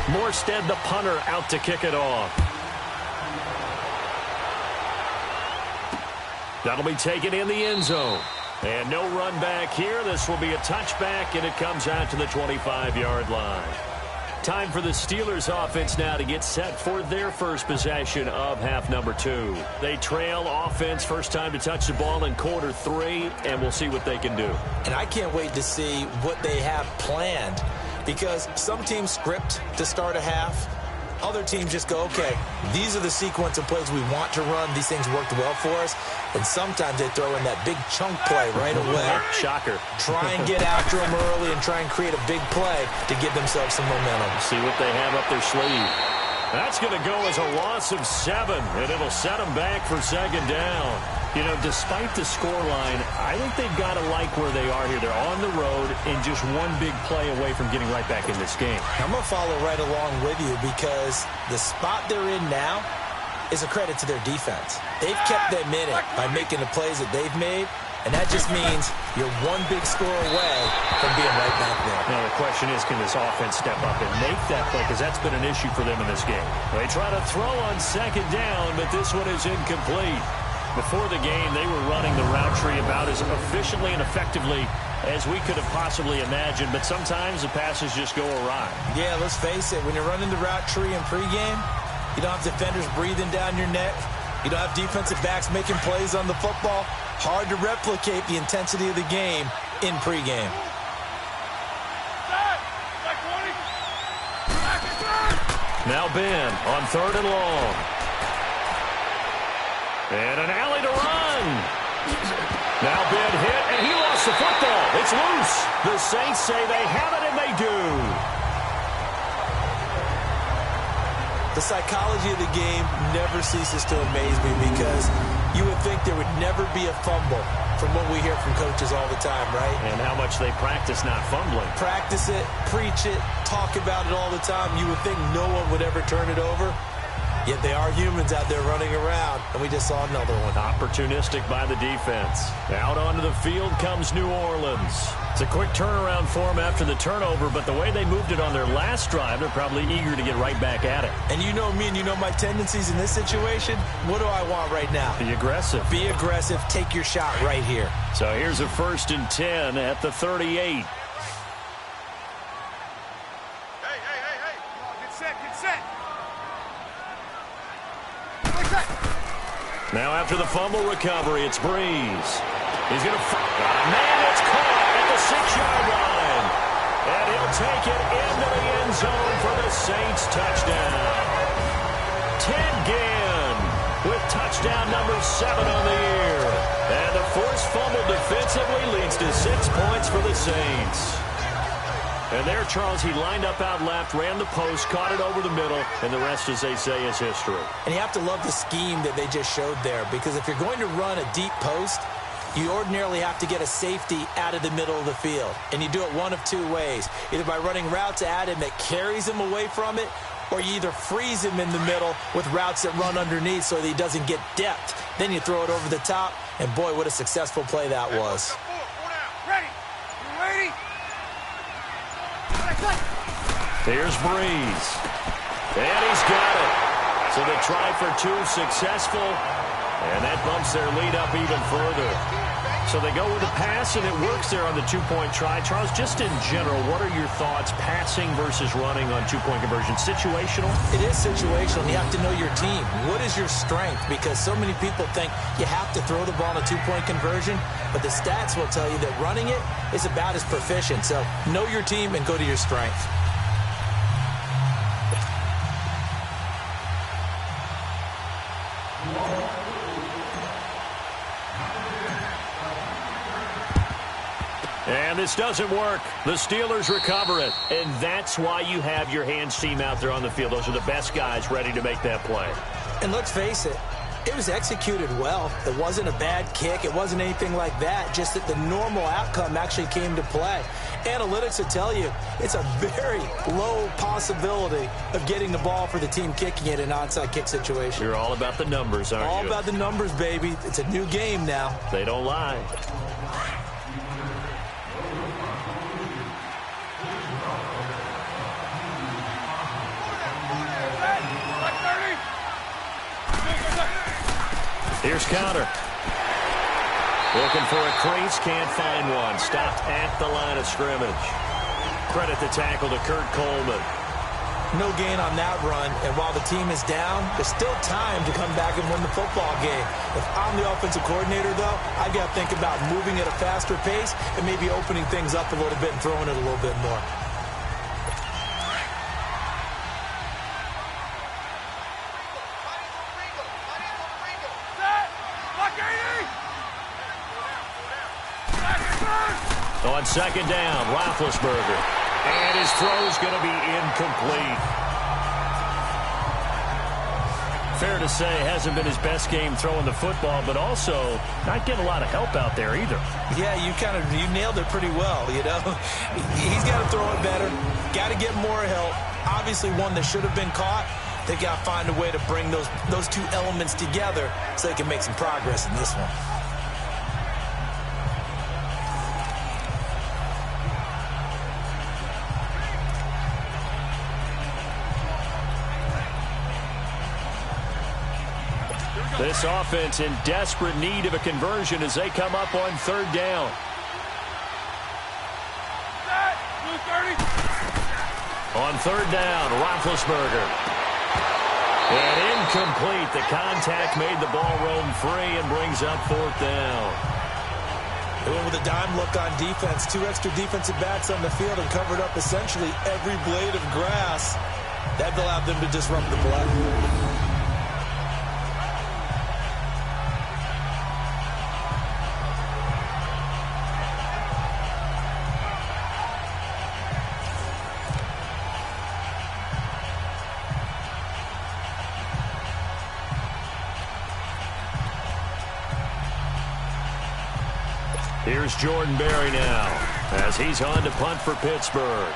Speaker 2: Morstead, the punter, out to kick it off. That'll be taken in the end zone. And no run back here. This will be a touchback, and it comes out to the 25-yard line. Time for the Steelers offense now to get set for their first possession of half number 2. They trail offense, first time to touch the ball in quarter 3, and we'll see what they can do.
Speaker 3: And I can't wait to see what they have planned, because some teams script to start a half. Other teams just go, okay, these are the sequence of plays we want to run. These things worked well for us. And sometimes they throw in that big chunk play right away.
Speaker 2: Shocker.
Speaker 3: Try and get after them early and try and create a big play to give themselves some momentum.
Speaker 2: See what they have up their sleeve. That's going to go as a loss of 7, and it'll set them back for second down. You know, despite the scoreline, I think they've got to like where they are here. They're on the road and just one big play away from getting right back in this game.
Speaker 3: I'm going to follow right along with you, because the spot they're in now is a credit to their defense. They've kept them in it by making the plays that they've made, and that just means you're one big score away from being right back there.
Speaker 2: Now the question is, can this offense step up and make that play? Because that's been an issue for them in this game. They try to throw on second down, but this one is incomplete. Before the game, they were running the route tree about as efficiently and effectively as we could have possibly imagined, but sometimes the passes just go awry.
Speaker 3: Yeah, let's face it, when you're running the route tree in pregame, you don't have defenders breathing down your neck. You don't have defensive backs making plays on the football. Hard to replicate the intensity of the game in pregame.
Speaker 2: Now Ben on 3rd and long. And an alley to run. Now Ben hit, and he lost the football. It's loose. The Saints say they have it, and they do.
Speaker 3: The psychology of the game never ceases to amaze me, because you would think there would never be a fumble from what we hear from coaches all the time, right?
Speaker 2: And how much they practice not fumbling.
Speaker 3: Practice it, preach it, talk about it all the time. You would think no one would ever turn it over. Yet they are humans out there running around, and we just saw another one.
Speaker 2: Opportunistic by the defense. Out onto the field comes New Orleans. It's a quick turnaround for them after the turnover, but the way they moved it on their last drive, they're probably eager to get right back at it.
Speaker 3: And you know me, and you know my tendencies in this situation. What do I want right now?
Speaker 2: Be aggressive.
Speaker 3: Be aggressive. Take your shot right here.
Speaker 2: So here's a 1st and 10 at the 38.
Speaker 6: Hey. Get set.
Speaker 2: Now after the fumble recovery, it's Breeze. He's going to... man, it's caught at the 6-yard line. And he'll take it into the end zone for the Saints touchdown. Ted Ginn with touchdown number 7 on the year. And the forced fumble defensively leads to 6 points for the Saints. And there, Charles, he lined up out left, ran the post, caught it over the middle, and the rest, as they say, is history.
Speaker 3: And you have to love the scheme that they just showed there, because if you're going to run a deep post, you ordinarily have to get a safety out of the middle of the field. And you do it one of 2 ways, either by running routes at him that carries him away from it, or you either freeze him in the middle with routes that run underneath so that he doesn't get depth. Then you throw it over the top, and boy, what a successful play that was.
Speaker 6: Ready? You ready?
Speaker 2: Here's Breeze. And he's got it. So the try for 2 successful. And that bumps their lead up even further. So they go with a pass, and it works there on the 2-point try. Charles, just in general, what are your thoughts passing versus running on 2-point conversion? Situational?
Speaker 3: It is situational. You have to know your team. What is your strength? Because so many people think you have to throw the ball in a 2-point conversion, but the stats will tell you that running it is about as proficient. So know your team and go to your strength.
Speaker 2: And this doesn't work. The Steelers recover it. And that's why you have your hands team out there on the field. Those are the best guys ready to make that play.
Speaker 3: And let's face it, it was executed well. It wasn't a bad kick. It wasn't anything like that. Just that the normal outcome actually came to play. Analytics will tell you it's a very low possibility of getting the ball for the team kicking it in an onside kick situation.
Speaker 2: You're all about the numbers, aren't you?
Speaker 3: All about the numbers, baby. It's a new game now.
Speaker 2: They don't lie. Here's counter. Looking for a crease, can't find one. Stopped at the line of scrimmage. Credit the tackle to Kurt Coleman.
Speaker 3: No gain on that run, and while the team is down, there's still time to come back and win the football game. If I'm the offensive coordinator, though, I've got to think about moving at a faster pace and maybe opening things up a little bit and throwing it a little bit more.
Speaker 2: On second down, Roethlisberger. And his throw's going to be incomplete. Fair to say, hasn't been his best game throwing the football, but also not getting a lot of help out there either.
Speaker 3: Yeah, you nailed it pretty well, you know. He's got to throw it better. Got to get more help. Obviously one that should have been caught. They got to find a way to bring those two elements together so they can make some progress in this one.
Speaker 2: This offense in desperate need of a conversion as they come up on third down. On third down, Roethlisberger. And incomplete. The contact made the ball roam free and brings up fourth down.
Speaker 3: They went with a dime look on defense. Two extra defensive backs on the field and covered up essentially every blade of grass. That allowed them to disrupt the play.
Speaker 2: Here's Jordan Berry now as he's on to punt for Pittsburgh.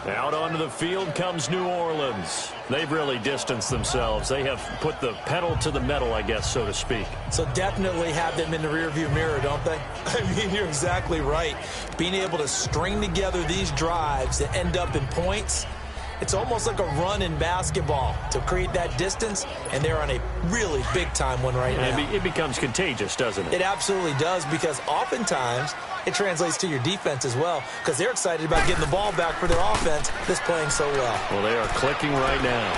Speaker 2: Out onto the field comes New Orleans. They've really distanced themselves. They have put the pedal to the metal, I guess, so to speak.
Speaker 3: So definitely have them in the rearview mirror, don't they? I mean, you're exactly right. Being able to string together these drives that end up in points, it's almost like a run in basketball to create that distance, and they're on a really big-time one right now.
Speaker 2: It becomes contagious, doesn't it?
Speaker 3: It absolutely does, because oftentimes it translates to your defense as well, because they're excited about getting the ball back for their offense that's playing so well.
Speaker 2: Well, they are clicking right now.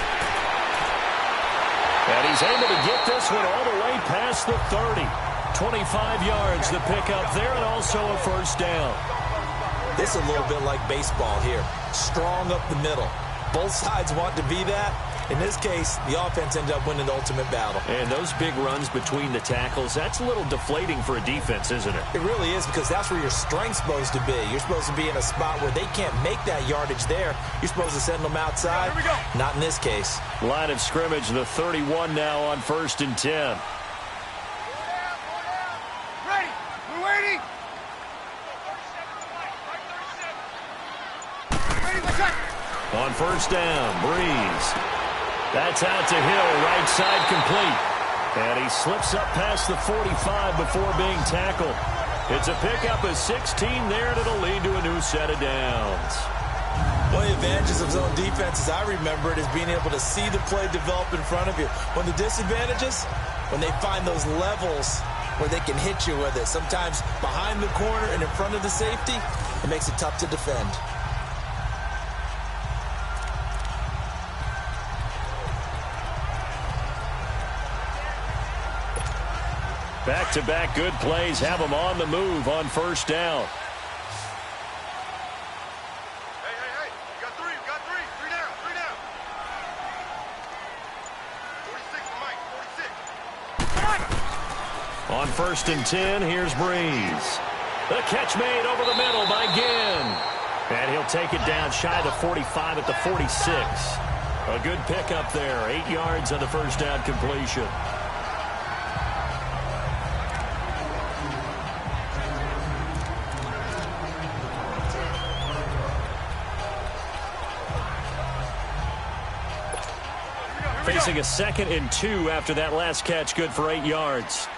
Speaker 2: And he's able to get this one all the way past the 30. 25 yards to pick up there, and also a first down.
Speaker 3: This is a little bit like baseball here. Strong up the middle. Both sides want to be that. In this case, the offense ended up winning the ultimate battle.
Speaker 2: And those big runs between the tackles, that's a little deflating for a defense, isn't it?
Speaker 3: It really is, because that's where your strength's supposed to be. You're supposed to be in a spot where they can't make that yardage there. You're supposed to send them outside. Here we go. Not in this case.
Speaker 2: Line of scrimmage, the 31 now on 1st and 10.
Speaker 6: Ready. We're waiting. Ready, let's go.
Speaker 2: On first down, Breeze. That's out to Hill, right side complete. And he slips up past the 45 before being tackled. It's a pickup of 16 there, and it'll lead to a new set of downs.
Speaker 3: One of the advantages of zone defense, as I remember it, is being able to see the play develop in front of you. One of the disadvantages, when they find those levels where they can hit you with it. Sometimes behind the corner and in front of the safety, it makes it tough to defend.
Speaker 2: Back-to-back good plays have them on the move on first down. On 1st and 10, here's Breeze. The catch made over the middle by Ginn. And he'll take it down shy of the 45 at the 46. A good pickup there. 8 yards on the first down completion. Facing a 2nd and 2 after that last catch, good for 8 yards.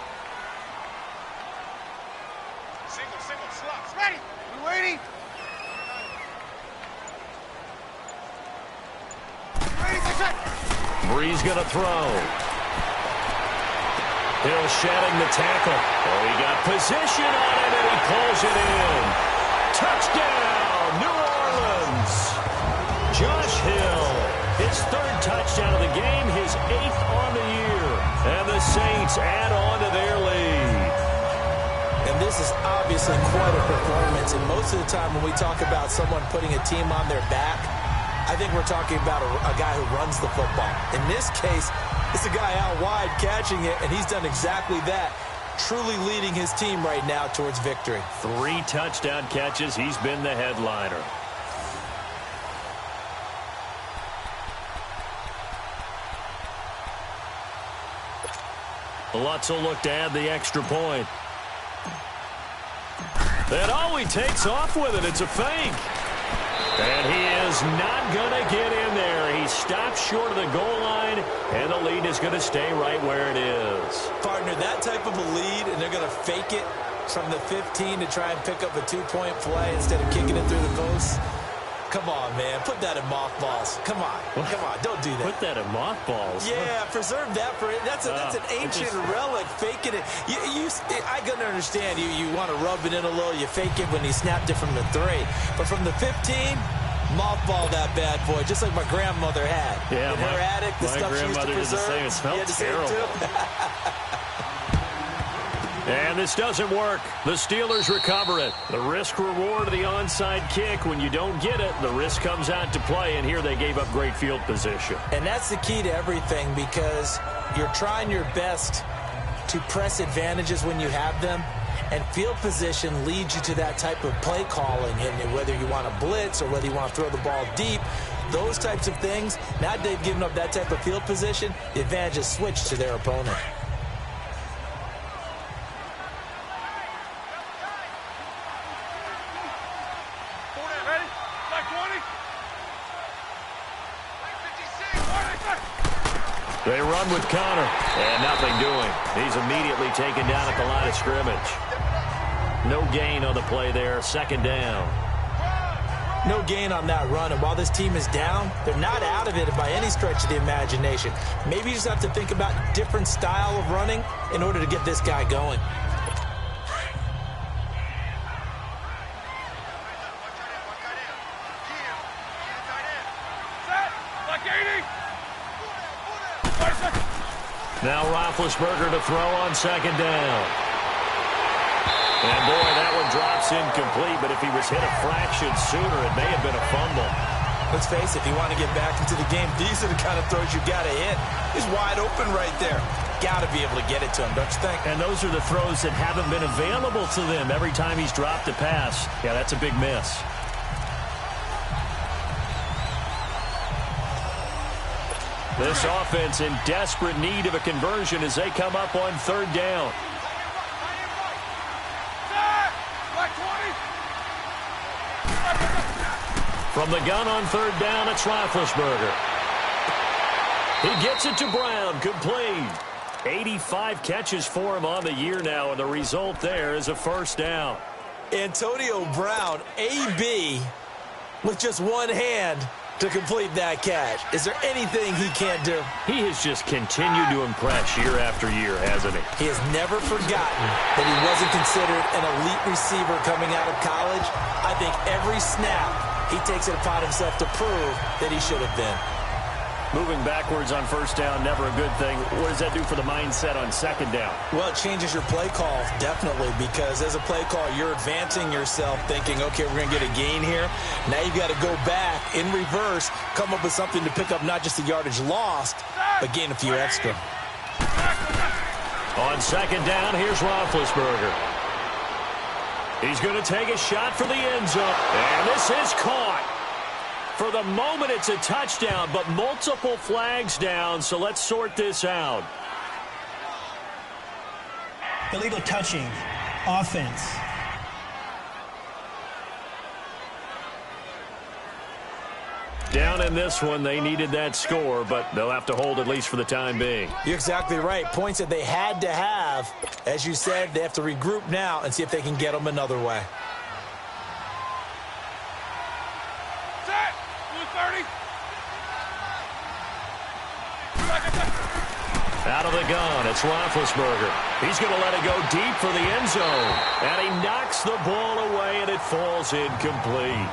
Speaker 6: Single, slots. Ready? We waiting? Ready, set.
Speaker 2: Breeze going to throw. Hill shedding the tackle. Oh, he got position on him, and he pulls it in. Touchdown, New Orleans. Josh Hill, his 3rd touchdown of the game, his 8th on the year. And the Saints add on to their lead.
Speaker 3: And this is obviously quite a performance. And most of the time when we talk about someone putting a team on their back, I think we're talking about a guy who runs the football. In this case, it's a guy out wide catching it, and he's done exactly that, truly leading his team right now towards victory.
Speaker 2: 3 touchdown catches. He's been the headliner. Lutz will look to add the extra point. And he takes off with it. It's a fake. And he is not going to get in there. He stops short of the goal line, and the lead is going to stay right where it is.
Speaker 3: Partner, that type of a lead, and they're going to fake it from the 15 to try and pick up a 2-point play instead of kicking it through the post. Come on, man. Put that in mothballs. Come on. Don't do that.
Speaker 2: Put that in mothballs?
Speaker 3: Yeah, preserve that for it. That's an ancient relic. Faking it. I can understand. You want to rub it in a little. You fake it when he snapped it from the 3. But from the 15, mothball that bad boy, just like my grandmother had.
Speaker 2: Yeah,
Speaker 3: in her attic, the stuff she used to preserve.
Speaker 2: It smelled terrible. And this doesn't work. The Steelers recover it. The risk-reward of the onside kick. When you don't get it, the risk comes out to play, and here they gave up great field position.
Speaker 3: And that's the key to everything, because you're trying your best to press advantages when you have them, and field position leads you to that type of play calling. And whether you want to blitz or whether you want to throw the ball deep, those types of things, now they've given up that type of field position, the advantage is switched to their opponent.
Speaker 2: They run with Connor, and nothing doing. He's immediately taken down at the line of scrimmage. No gain on the play there, 2nd down.
Speaker 3: No gain on that run, and while this team is down, they're not out of it by any stretch of the imagination. Maybe you just have to think about a different style of running in order to get this guy going.
Speaker 2: Now Roethlisberger to throw on 2nd down. And boy, that one drops incomplete, but if he was hit a fraction sooner, it may have been a fumble.
Speaker 3: Let's face it, if you want to get back into the game, these are the kind of throws you got to hit. He's wide open right there. Got to be able to get it to him, don't you think?
Speaker 2: And those are the throws that haven't been available to them every time he's dropped a pass. Yeah, that's a big miss. This offense in desperate need of a conversion as they come up on 3rd down. From the gun on 3rd down, it's Roethlisberger. He gets it to Brown, complete. 85 catches for him on the year now, and the result there is a 1st down.
Speaker 3: Antonio Brown, AB, with just one hand to complete that catch. Is there anything he can't do?
Speaker 2: He has just continued to impress year after year, hasn't he?
Speaker 3: He has never forgotten that he wasn't considered an elite receiver coming out of college. I think every snap he takes it upon himself to prove that he should have been.
Speaker 2: Moving backwards on 1st down, never a good thing. What does that do for the mindset on 2nd down?
Speaker 3: Well, it changes your play call, definitely, because as a play call, you're advancing yourself thinking, okay, we're going to get a gain here. Now you've got to go back in reverse, come up with something to pick up not just the yardage lost, but gain a few extra.
Speaker 2: On second down, here's Roethlisberger. He's going to take a shot for the end zone. And this is caught. For the moment, it's a touchdown, but multiple flags down, so let's sort this out.
Speaker 4: Illegal touching. Offense.
Speaker 2: Down in this one, they needed that score, but they'll have to hold at least for the time being.
Speaker 3: You're exactly right. Points that they had to have. As you said, they have to regroup now and see if they can get them another way.
Speaker 6: Set. Blue 30.
Speaker 2: Out of the gun, it's Roethlisberger. He's going to let it go deep for the end zone. And he knocks the ball away, and it falls incomplete.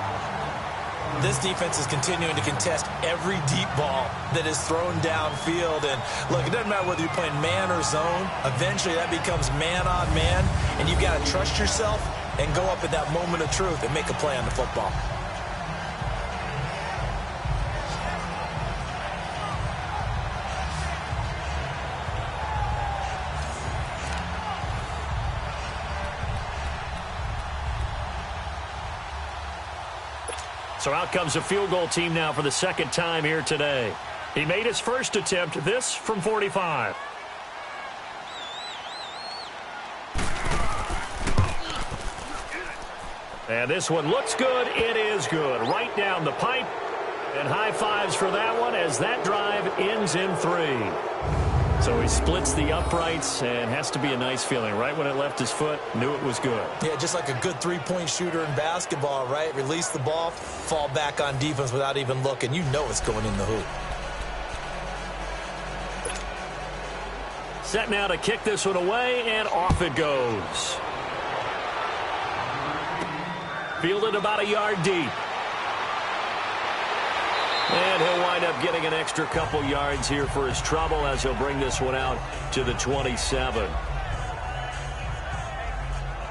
Speaker 3: This defense is continuing to contest every deep ball that is thrown downfield. And, look, it doesn't matter whether you're playing man or zone. Eventually, that becomes man on man. And you've got to trust yourself and go up at that moment of truth and make a play on the football.
Speaker 2: So out comes a field goal team now for the second time here today. He made his first attempt, this from 45. And this one looks good. It is good. Right down the pipe. And high fives for that one as that drive ends in 3. So he splits the uprights and has to be a nice feeling. Right when it left his foot, knew it was good.
Speaker 3: Yeah, just like a good three-point shooter in basketball, right? Release the ball, fall back on defense without even looking. You know it's going in the hoop.
Speaker 2: Set now to kick this one away, and off it goes. Fielded about a yard deep. And he'll wind up getting an extra couple yards here for his trouble as he'll bring this one out to the 27.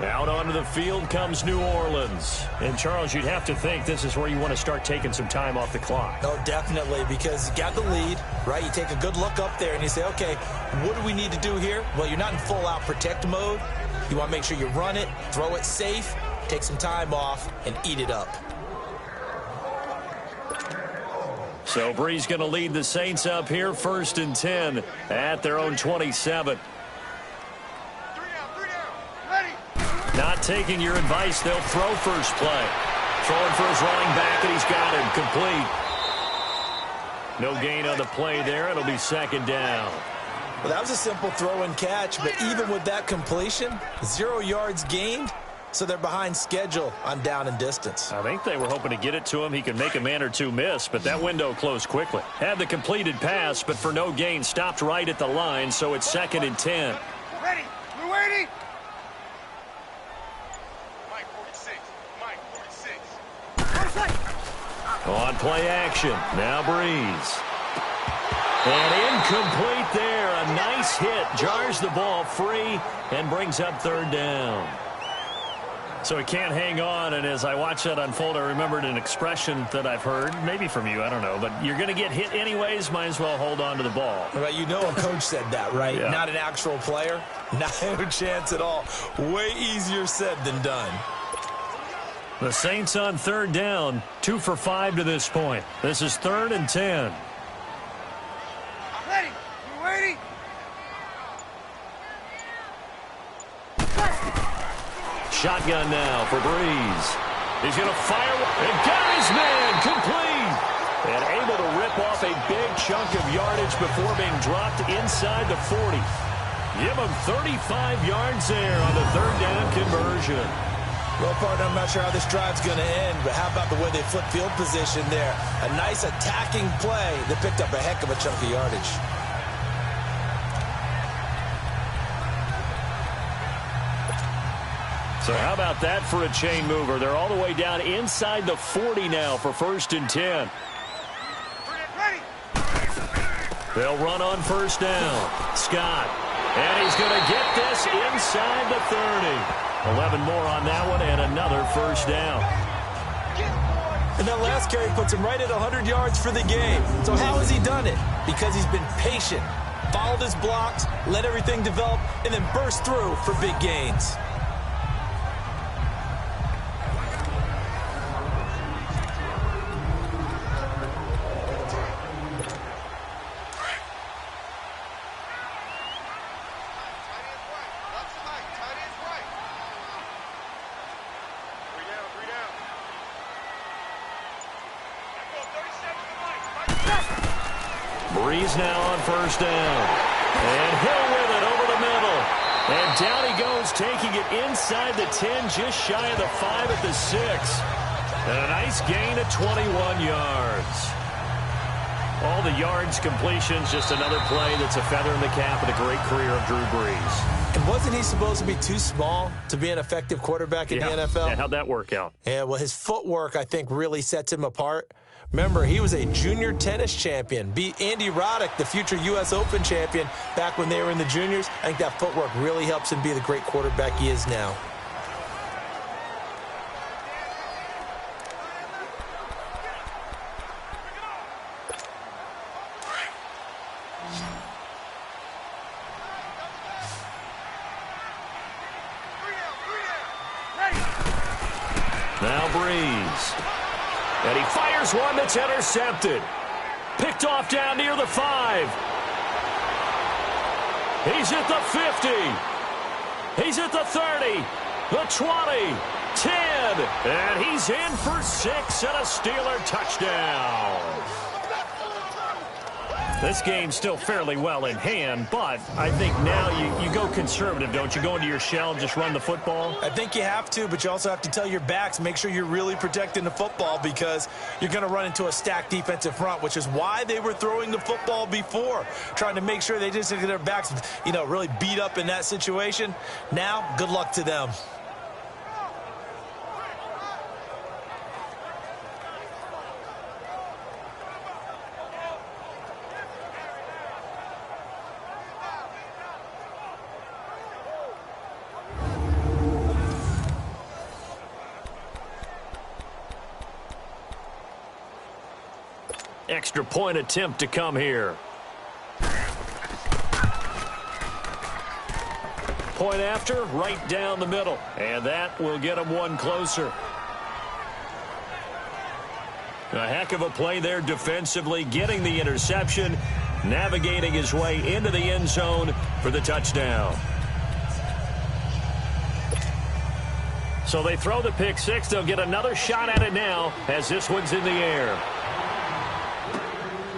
Speaker 2: Out onto the field comes New Orleans. And, Charles, you'd have to think this is where you want to start taking some time off the clock.
Speaker 3: Oh, definitely, because you got the lead, right? You take a good look up there and you say, okay, what do we need to do here? Well, you're not in full-out protect mode. You want to make sure you run it, throw it safe, take some time off, and eat it up.
Speaker 2: So Bree's going to lead the Saints up here, 1st and 10 at their own 27. Not taking your advice, they'll throw first play. Throwing for his running back, and he's got him complete. No gain on the play there. It'll be 2nd down.
Speaker 3: Well, that was a simple throw and catch, but even with that completion, 0 yards gained. So they're behind schedule on down and distance.
Speaker 2: I think they were hoping to get it to him. He could make a man or two miss, but that window closed quickly. Had the completed pass, but for no gain, stopped right at the line, so it's 2nd and 10.
Speaker 6: Ready. We're waiting. Mike 46. Mike 46.
Speaker 2: On play action. Now Breeze. And incomplete there. A nice hit. Jars the ball free and brings up 3rd down. So he can't hang on, and as I watch that unfold, I remembered an expression that I've heard, maybe from you, I don't know, but you're going to get hit anyways, might as well hold on to the ball.
Speaker 3: Right, you know a coach said that, right?
Speaker 2: Yeah. Not
Speaker 3: an actual player. Not a chance at all. Way easier said than done.
Speaker 2: The Saints on 3rd down, 2 for 5 to this point. This is 3rd and 10.
Speaker 6: I'm ready. We're waiting.
Speaker 2: Shotgun now for Breeze. He's going to fire and got his man complete. And able to rip off a big chunk of yardage before being dropped inside the 40. Give him 35 yards there on the 3rd down conversion.
Speaker 3: Well, partner, I'm not sure how this drive's going to end, but how about the way they flip field position there? A nice attacking play that picked up a heck of a chunk of yardage.
Speaker 2: So how about that for a chain mover? They're all the way down inside the 40 now for 1st and 10.
Speaker 6: Ready.
Speaker 2: They'll run on 1st down. Scott. And he's going to get this inside the 30. 11 more on that one and another 1st down.
Speaker 3: And that last carry puts him right at 100 yards for the game. So how has he done it? Because he's been patient. followed his blocks, let everything develop, and then burst through for big gains.
Speaker 2: Breeze now on first down. And Hill with it over the middle. And down he goes, taking it inside the 10, just shy of the 5 at the 6. And a nice gain of 21 yards. All the yards, completions, just another play that's a feather in the cap of the great career of Drew Brees.
Speaker 3: And wasn't he supposed to be too small to be an effective quarterback in the NFL?
Speaker 2: Yeah, how'd that work out?
Speaker 3: Yeah, well, his footwork, I think, really sets him apart. Remember, he was a junior tennis champion, beat Andy Roddick, the future U.S. Open champion, back when they were in the juniors. I think that footwork really helps him be the great quarterback he is now.
Speaker 2: Now Breeze. And he fires one that's intercepted. Picked off down near the 5. He's at the 50. He's at the 30. The 20. 10. And he's in for 6 and a Steeler touchdown. This game's still fairly well in hand, but I think now you go conservative, don't you? Go into your shell and just run the football?
Speaker 3: I think you have to, but you also have to tell your backs, make sure you're really protecting the football because you're going to run into a stacked defensive front, which is why they were throwing the football before, trying to make sure they just get their backs, really beat up in that situation. Now, good luck to them.
Speaker 2: Extra point attempt to come here. Point after, right down the middle. And that will get him one closer. A heck of a play there defensively, getting the interception, navigating his way into the end zone for the touchdown. So they throw the pick six. They'll get another shot at it now as this one's in the air.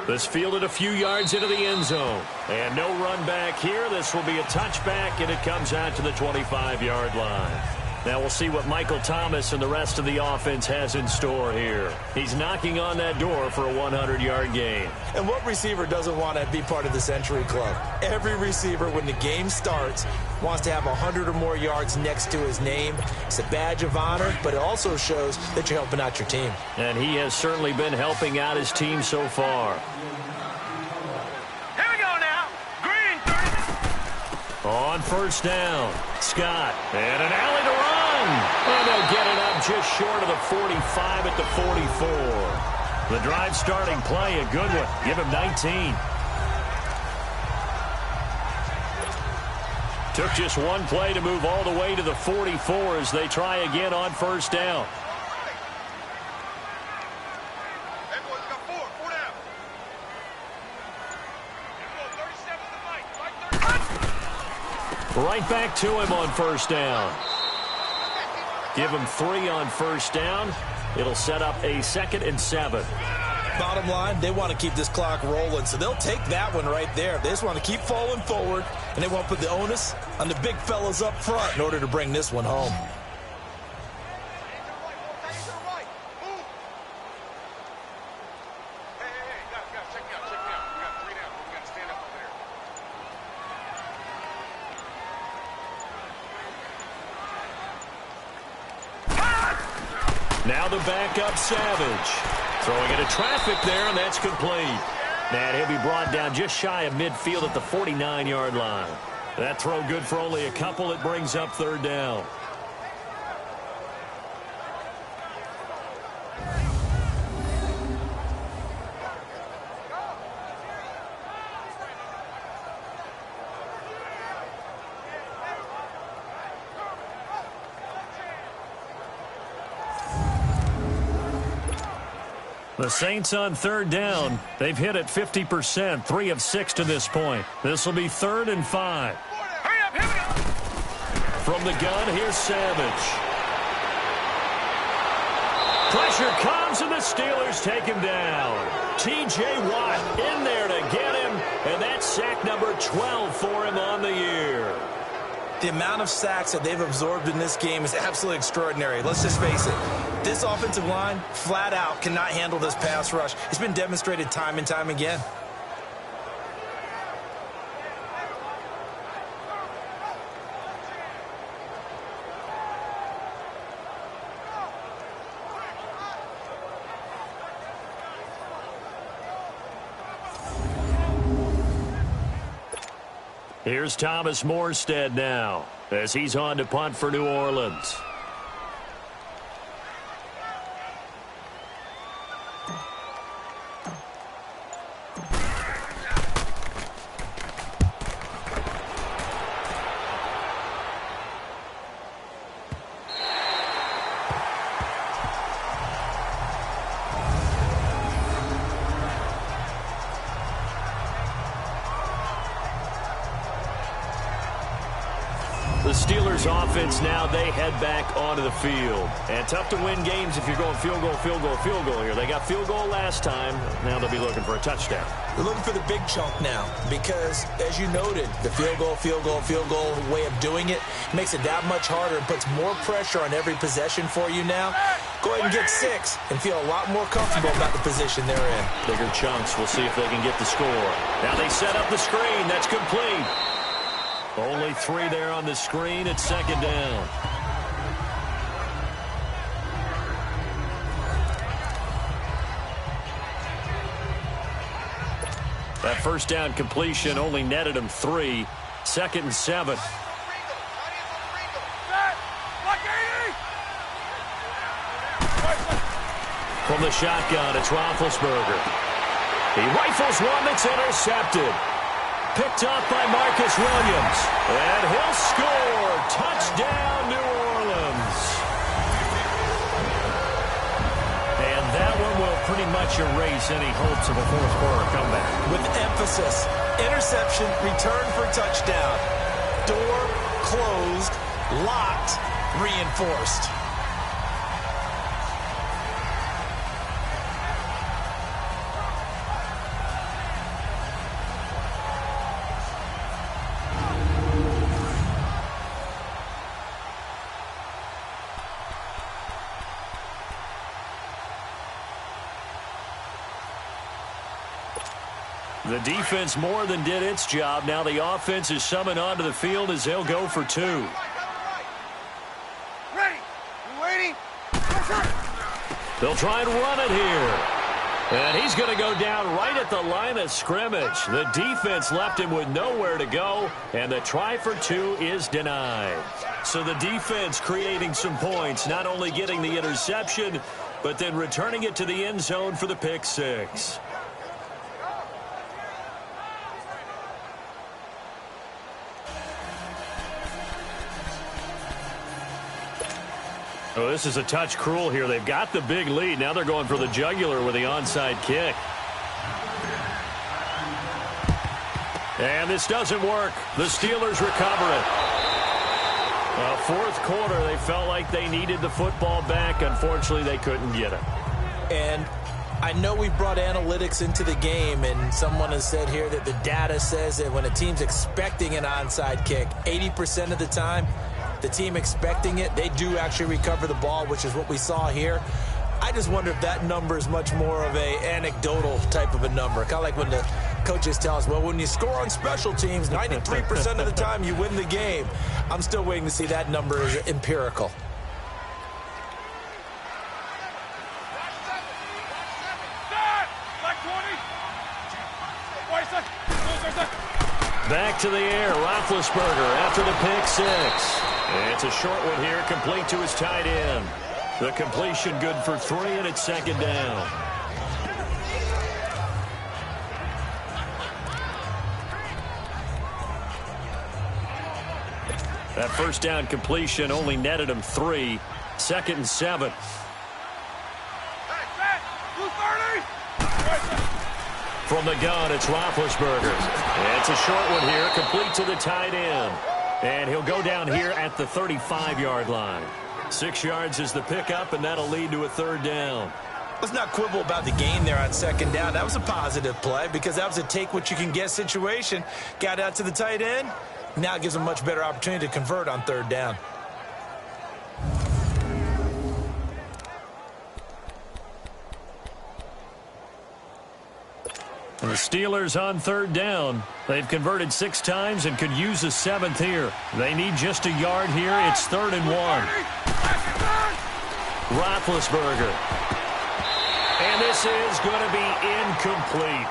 Speaker 2: This fielded a few yards into the end zone. And no run back here. This will be a touchback, and it comes out to the 25-yard line. Now we'll see what Michael Thomas and the rest of the offense has in store here. He's knocking on that door for a 100-yard gain.
Speaker 3: And what receiver doesn't want to be part of the Century Club? Every receiver, when the game starts, wants to have 100 or more yards next to his name. It's a badge of honor, but it also shows that you're helping out your team.
Speaker 2: And he has certainly been helping out his team so far.
Speaker 6: Here we go now. Green, 30.
Speaker 2: On first down, Scott. And an alley to run. And they'll get it up just short of the 45 at the 44. The drive starting play, a good one. Give him 19. Took just one play to move all the way to the 44 as they try again on first down.
Speaker 6: Hey, boys, we got four down.
Speaker 2: Right back to him on first down. Give him 3 on first down. It'll set up a 2nd and 7.
Speaker 3: Bottom line, they want to keep this clock rolling, so they'll take that one right there. They just want to keep falling forward, and they want to put the onus on the big fellas up front in order to bring this one home.
Speaker 2: Now the backup Savage. Throwing into traffic there, and that's complete. And he'll be brought down just shy of midfield at the 49-yard line. That throw good for only a couple. It brings up 3rd down. The Saints on third down. They've hit it 50%, 3 of 6 to this point. This will be 3rd and 5.
Speaker 6: Hurry up, here we go.
Speaker 2: From the gun, here's Savage. Pressure comes, and the Steelers take him down. T.J. Watt in there to get him, and that's sack number 12 for him on the year.
Speaker 3: The amount of sacks that they've absorbed in this game is absolutely extraordinary. Let's just face it. This offensive line, flat out, cannot handle this pass rush. It's been demonstrated time and time again.
Speaker 2: Here's Thomas Morstead now as he's on to punt for New Orleans. The Steelers offense now, they head back onto the field. And tough to win games if you're going field goal, field goal, field goal here. They got field goal last time. Now they'll be looking for a touchdown.
Speaker 3: They're looking for the big chunk now because, as you noted, the field goal, field goal, field goal way of doing it makes it that much harder and puts more pressure on every possession for you now. Go ahead and get 6 and feel a lot more comfortable about the position they're in.
Speaker 2: Bigger chunks. We'll see if they can get the score. Now they set up the screen. That's complete. Only 3 there on the screen. It's 2nd down. That first down completion only netted him 3. 2nd and 7. From the shotgun, it's Roethlisberger. He rifles one that's intercepted. Picked up by Marcus Williams. And he'll score. Touchdown, New Orleans. And that one will pretty much erase any hopes of a fourth-quarter comeback.
Speaker 3: With emphasis, interception, return for touchdown. Door closed, locked, reinforced.
Speaker 2: The defense more than did its job. Now the offense is summoned onto the field as they'll go for 2.
Speaker 6: Ready? You waiting?
Speaker 2: They'll try and run it here. And he's going to go down right at the line of scrimmage. The defense left him with nowhere to go, and the try for 2 is denied. So the defense creating some points, not only getting the interception, but then returning it to the end zone for the pick 6. Oh, this is a touch cruel here. They've got the big lead. Now they're going for the jugular with the onside kick. And this doesn't work. The Steelers recover it. Fourth quarter, they felt like they needed the football back. Unfortunately, they couldn't get it.
Speaker 3: And I know we brought analytics into the game, and someone has said here that the data says that when a team's expecting an onside kick, 80% of the time, the team expecting it, they do actually recover the ball, which is what we saw here. I just wonder if that number is much more of a anecdotal type of a number. Kind of like when the coaches tell us, well, when you score on special teams, 93% of the time you win the game. I'm still waiting to see that number is empirical.
Speaker 2: Back to the air, Roethlisberger after the pick 6. It's a short one here, complete to his tight end. The completion good for 3, and it's 2nd down. That first down completion only netted him 3. 2nd and 7. From the gun, it's Roethlisberger. It's a short one here, complete to the tight end. And he'll go down here at the 35-yard line. 6 yards is the pickup, and that'll lead to a third down.
Speaker 3: Let's not quibble about the gain there on second down. That was a positive play because that was a take-what-you-can-get situation. Got out to the tight end. Now it gives them a much better opportunity to convert on third down.
Speaker 2: And the Steelers on third down. They've converted 6 times and could use a 7th here. They need just a yard here. It's 3rd and 1. Roethlisberger. And this is going to be incomplete.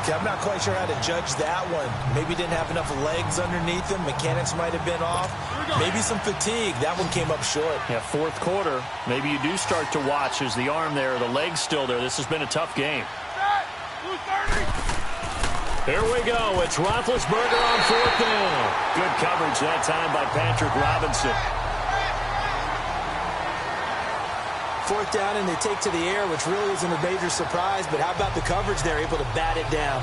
Speaker 3: Okay, I'm not quite sure how to judge that one. Maybe didn't have enough legs underneath him. Mechanics might have been off. Maybe some fatigue. That one came up short.
Speaker 2: Yeah, 4th quarter. Maybe you do start to watch as the arm there, the leg's still there. This has been a tough game. Here we go. It's Roethlisberger on 4th down. Good coverage that time by Patrick Robinson.
Speaker 3: 4th down, and they take to the air, which really isn't a major surprise. But how about the coverage there, able to bat it down?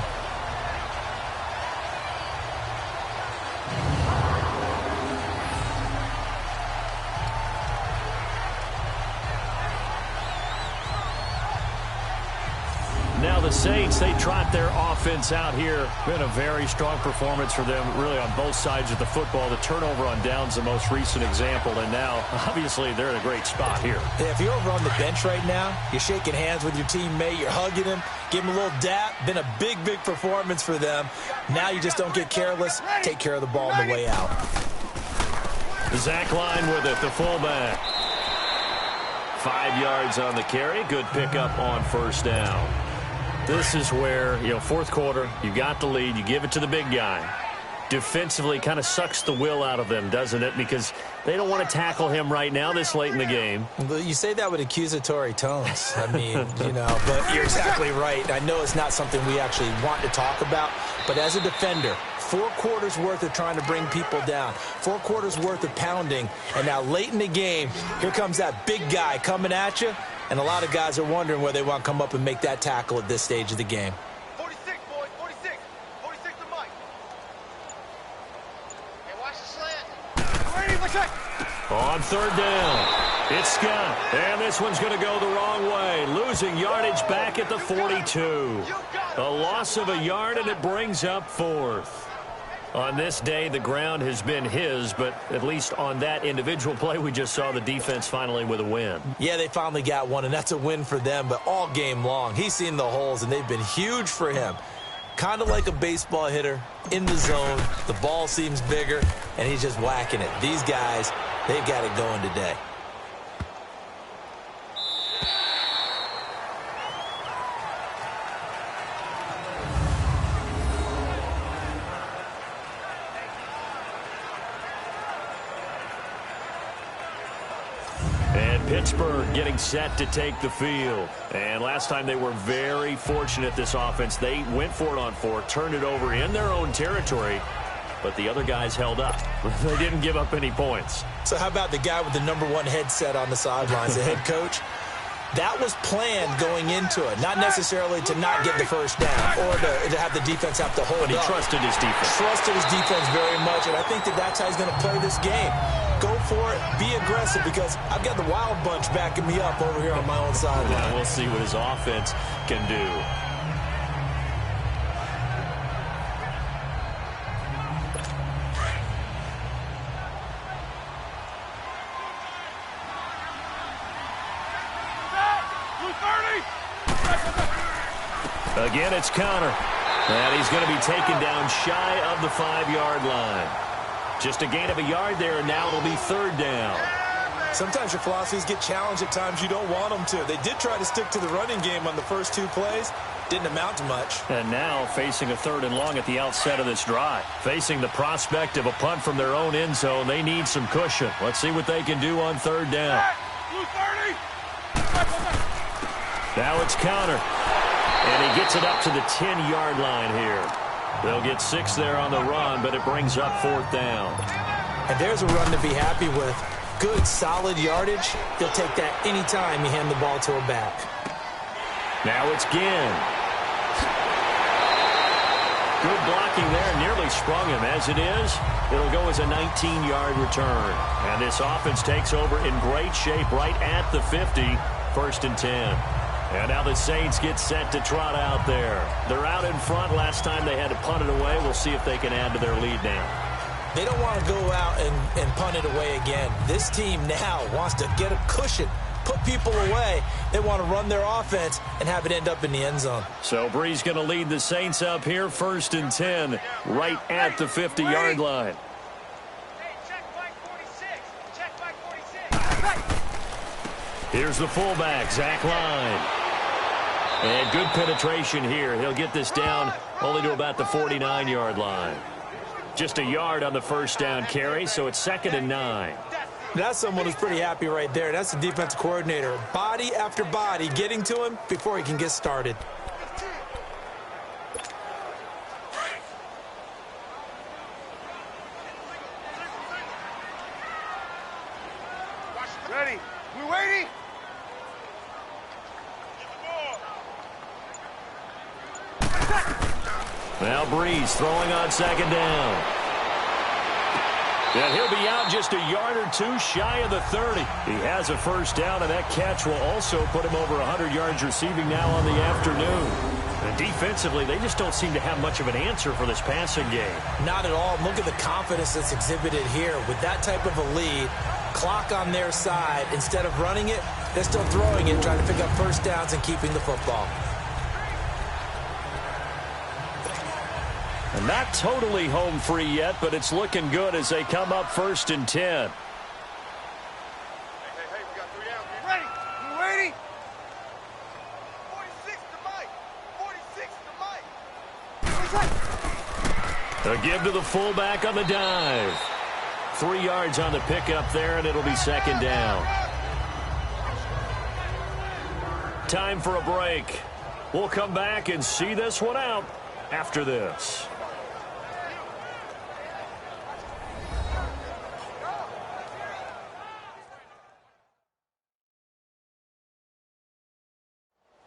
Speaker 2: Now the Saints, they trot their offense out here. Been a very strong performance for them, really, on both sides of the football. The turnover on downs, the most recent example, and now, obviously, they're in a great spot here.
Speaker 3: Yeah, if you're over on the bench right now, you're shaking hands with your teammate, you're hugging him, give him a little dap. Been a big, big performance for them. Now you just don't get careless. Take care of the ball on the way out.
Speaker 2: Zach Line with it, the fullback. 5 yards on the carry. Good pickup on 1st down. This is where, 4th quarter, you got the lead, you give it to the big guy. Defensively kind of sucks the will out of them, doesn't it? Because they don't want to tackle him right now this late in the game.
Speaker 3: You say that with accusatory tones. I mean, but you're exactly right. I know it's not something we actually want to talk about, but as a defender, 4 quarters worth of trying to bring people down, 4 quarters worth of pounding, and now late in the game, here comes that big guy coming at you. And a lot of guys are wondering where they want to come up and make that tackle at this stage of the game.
Speaker 6: 46, boys, 46. 46 to Mike. Hey, watch the slant. Ready, let's check.
Speaker 2: On 3rd down, it's Scott. And this one's going to go the wrong way. Losing yardage back at the 42. A loss of a yard, and it brings up 4th. On this day, the ground has been his, but at least on that individual play, we just saw the defense finally with a win.
Speaker 3: Yeah, they finally got one, and that's a win for them, but all game long, he's seen the holes, and they've been huge for him. Kind of like a baseball hitter in the zone. The ball seems bigger, and he's just whacking it. These guys, they've got it going today.
Speaker 2: Pittsburgh getting set to take the field. And last time they were very fortunate, this offense. They went for it on 4, turned it over in their own territory, but the other guys held up. They didn't give up any points.
Speaker 3: So how about the guy with the #1 headset on the sidelines, the head coach? That was planned going into it, not necessarily to not get the first down or to have the defense have to hold up.
Speaker 2: But he trusted his defense.
Speaker 3: Trusted his defense very much, and I think that's how he's going to play this game. Go for it, be aggressive, because I've got the wild bunch backing me up over here on my own sideline.
Speaker 2: Yeah, we'll see what his offense can do. Again, it's Connor. And he's going to be taken down shy of the 5-yard line. Just a gain of a yard there, and now it'll be 3rd down.
Speaker 3: Sometimes your philosophies get challenged at times you don't want them to. They did try to stick to the running game on the first 2 plays. Didn't amount to much.
Speaker 2: And now facing a 3rd and long at the outset of this drive. Facing the prospect of a punt from their own end zone, they need some cushion. Let's see what they can do on 3rd down. Now it's Connor. And he gets it up to the 10-yard line here. They'll get 6 there on the run, but it brings up 4th down.
Speaker 3: And there's a run to be happy with. Good, solid yardage. He'll take that anytime you hand the ball to a back.
Speaker 2: Now it's Ginn. Good blocking there. Nearly sprung him. As it is, it'll go as a 19-yard return. And this offense takes over in great shape right at the 50. 1st and 10. And now the Saints get set to trot out there. They're out in front. Last time they had to punt it away. We'll see if they can add to their lead now.
Speaker 3: They don't want to go out and punt it away again. This team now wants to get a cushion, put people away. They want to run their offense and have it end up in the end zone.
Speaker 2: So Bree's going to lead the Saints up here, 1st and 10, right at the 50-yard line. Here's the fullback, Zach Line. And good penetration here. He'll get this down only to about the 49-yard line. Just a yard on the 1st down carry, so it's 2nd and 9.
Speaker 3: That's someone who's pretty happy right there. That's the defensive coordinator. Body after body getting to him before he can get started.
Speaker 6: Ready. We waiting.
Speaker 2: Now Breeze throwing on 2nd down. And he'll be out just a yard or two shy of the 30. He has a 1st down, and that catch will also put him over 100 yards receiving now on the afternoon. And defensively, they just don't seem to have much of an answer for this passing game.
Speaker 3: Not at all. Look at the confidence that's exhibited here. With that type of a lead, clock on their side, instead of running it, they're still throwing it, trying to pick up 1st downs and keeping the football.
Speaker 2: And not totally home free yet, but it's looking good as they come up 1st and 10.
Speaker 6: Hey, we got 3 downs. We ready. We waiting. 46 to Mike. 46 to Mike.
Speaker 2: A give to the fullback on the dive. 3 yards on the pickup there, and it'll be 2nd down. Time for a break. We'll come back and see this one out after this.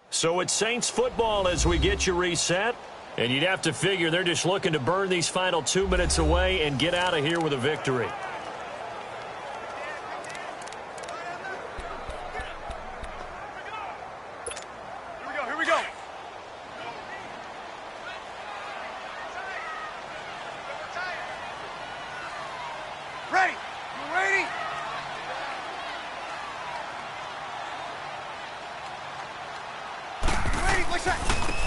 Speaker 2: So it's Saints football as we get you reset. And you'd have to figure they're just looking to burn these final 2 minutes away and get out of here with a victory.
Speaker 6: Here we go. Ready. You ready?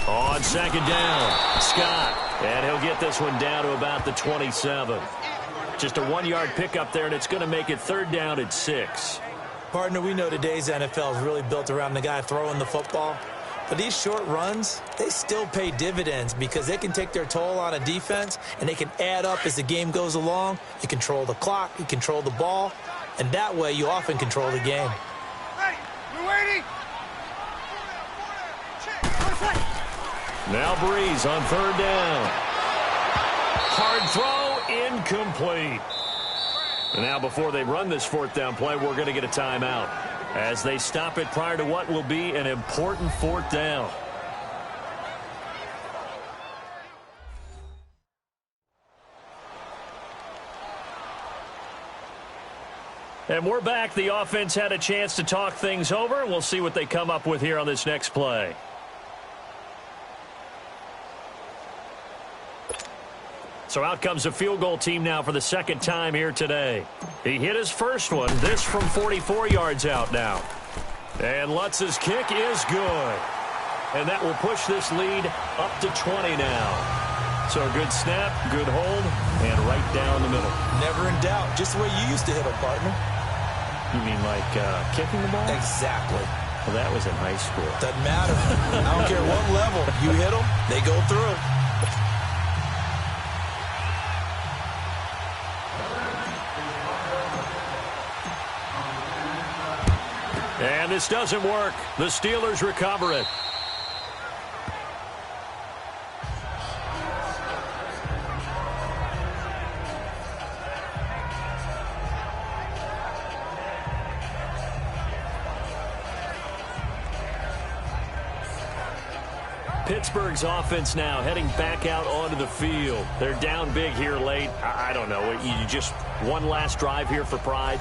Speaker 2: On 2nd down, Scott. And he'll get this one down to about the 27. Just a 1-yard pickup there, and it's going to make it 3rd down at 6.
Speaker 3: Partner, we know today's NFL is really built around the guy throwing the football. But these short runs, they still pay dividends because they can take their toll on a defense, and they can add up as the game goes along. You control the clock, you control the ball, and that way you often control the game.
Speaker 6: Ready. We're waiting.
Speaker 2: Now Breeze on 3rd down. Hard throw, incomplete. And now before they run this 4th down play, we're going to get a timeout as they stop it prior to what will be an important 4th down. And we're back. The offense had a chance to talk things over. We'll see what they come up with here on this next play. So out comes a field goal team now for the 2nd time here today. He hit his first one, this from 44 yards out now. And Lutz's kick is good. And that will push this lead up to 20 now. So a good snap, good hold, and right down the middle.
Speaker 3: Never in doubt, just the way you used to hit a partner.
Speaker 2: You mean like kicking the ball?
Speaker 3: Exactly.
Speaker 2: Well, that was in high school.
Speaker 3: Doesn't matter. I don't care what level. You hit them, they go through.
Speaker 2: And this doesn't work. The Steelers recover it. Pittsburgh's offense now heading back out onto the field. They're down big here late. I don't know. You just one last drive here for pride?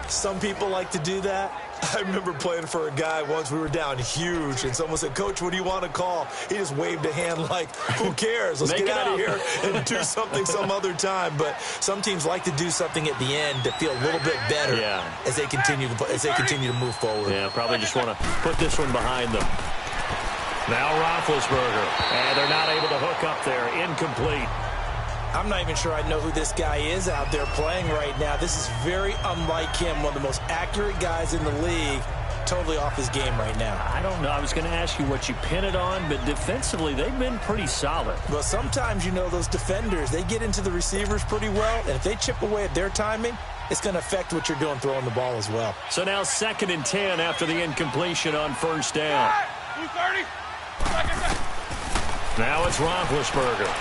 Speaker 3: Some people like to do that. I remember playing for a guy once. We were down huge, and someone said, "Coach, what do you want to call?" He just waved a hand like, who cares? Let's get out of here and do something some other time. But some teams like to do something at the end to feel a little bit better as they continue to move forward.
Speaker 2: Yeah, probably just want to put this one behind them. Now Roethlisberger, and they're not able to hook up there. Incomplete.
Speaker 3: I'm not even sure I know who this guy is out there playing right now. This is very unlike him, one of the most accurate guys in the league. Totally off his game right now.
Speaker 2: I don't know. I was going to ask you what you pin it on, but defensively, they've been pretty solid.
Speaker 3: Well, sometimes, those defenders, they get into the receivers pretty well, and if they chip away at their timing, it's going to affect what you're doing throwing the ball as well.
Speaker 2: So now 2nd and 10 after the incompletion on 1st down. Now it's Roethlisberger.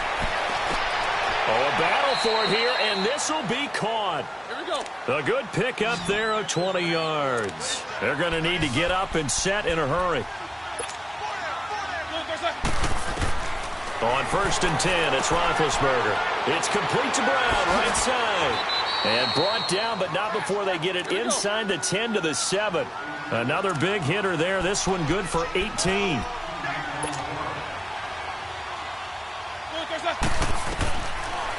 Speaker 2: Oh, a battle for it here, and this will be caught.
Speaker 6: Here we go.
Speaker 2: A good pick up there of 20 yards. They're going to need to get up and set in a hurry. On 1st and 10, it's Roethlisberger. It's complete to Brown, right side. And brought down, but not before they get it inside the 10 to the 7. Another big hitter there. This one good for 18.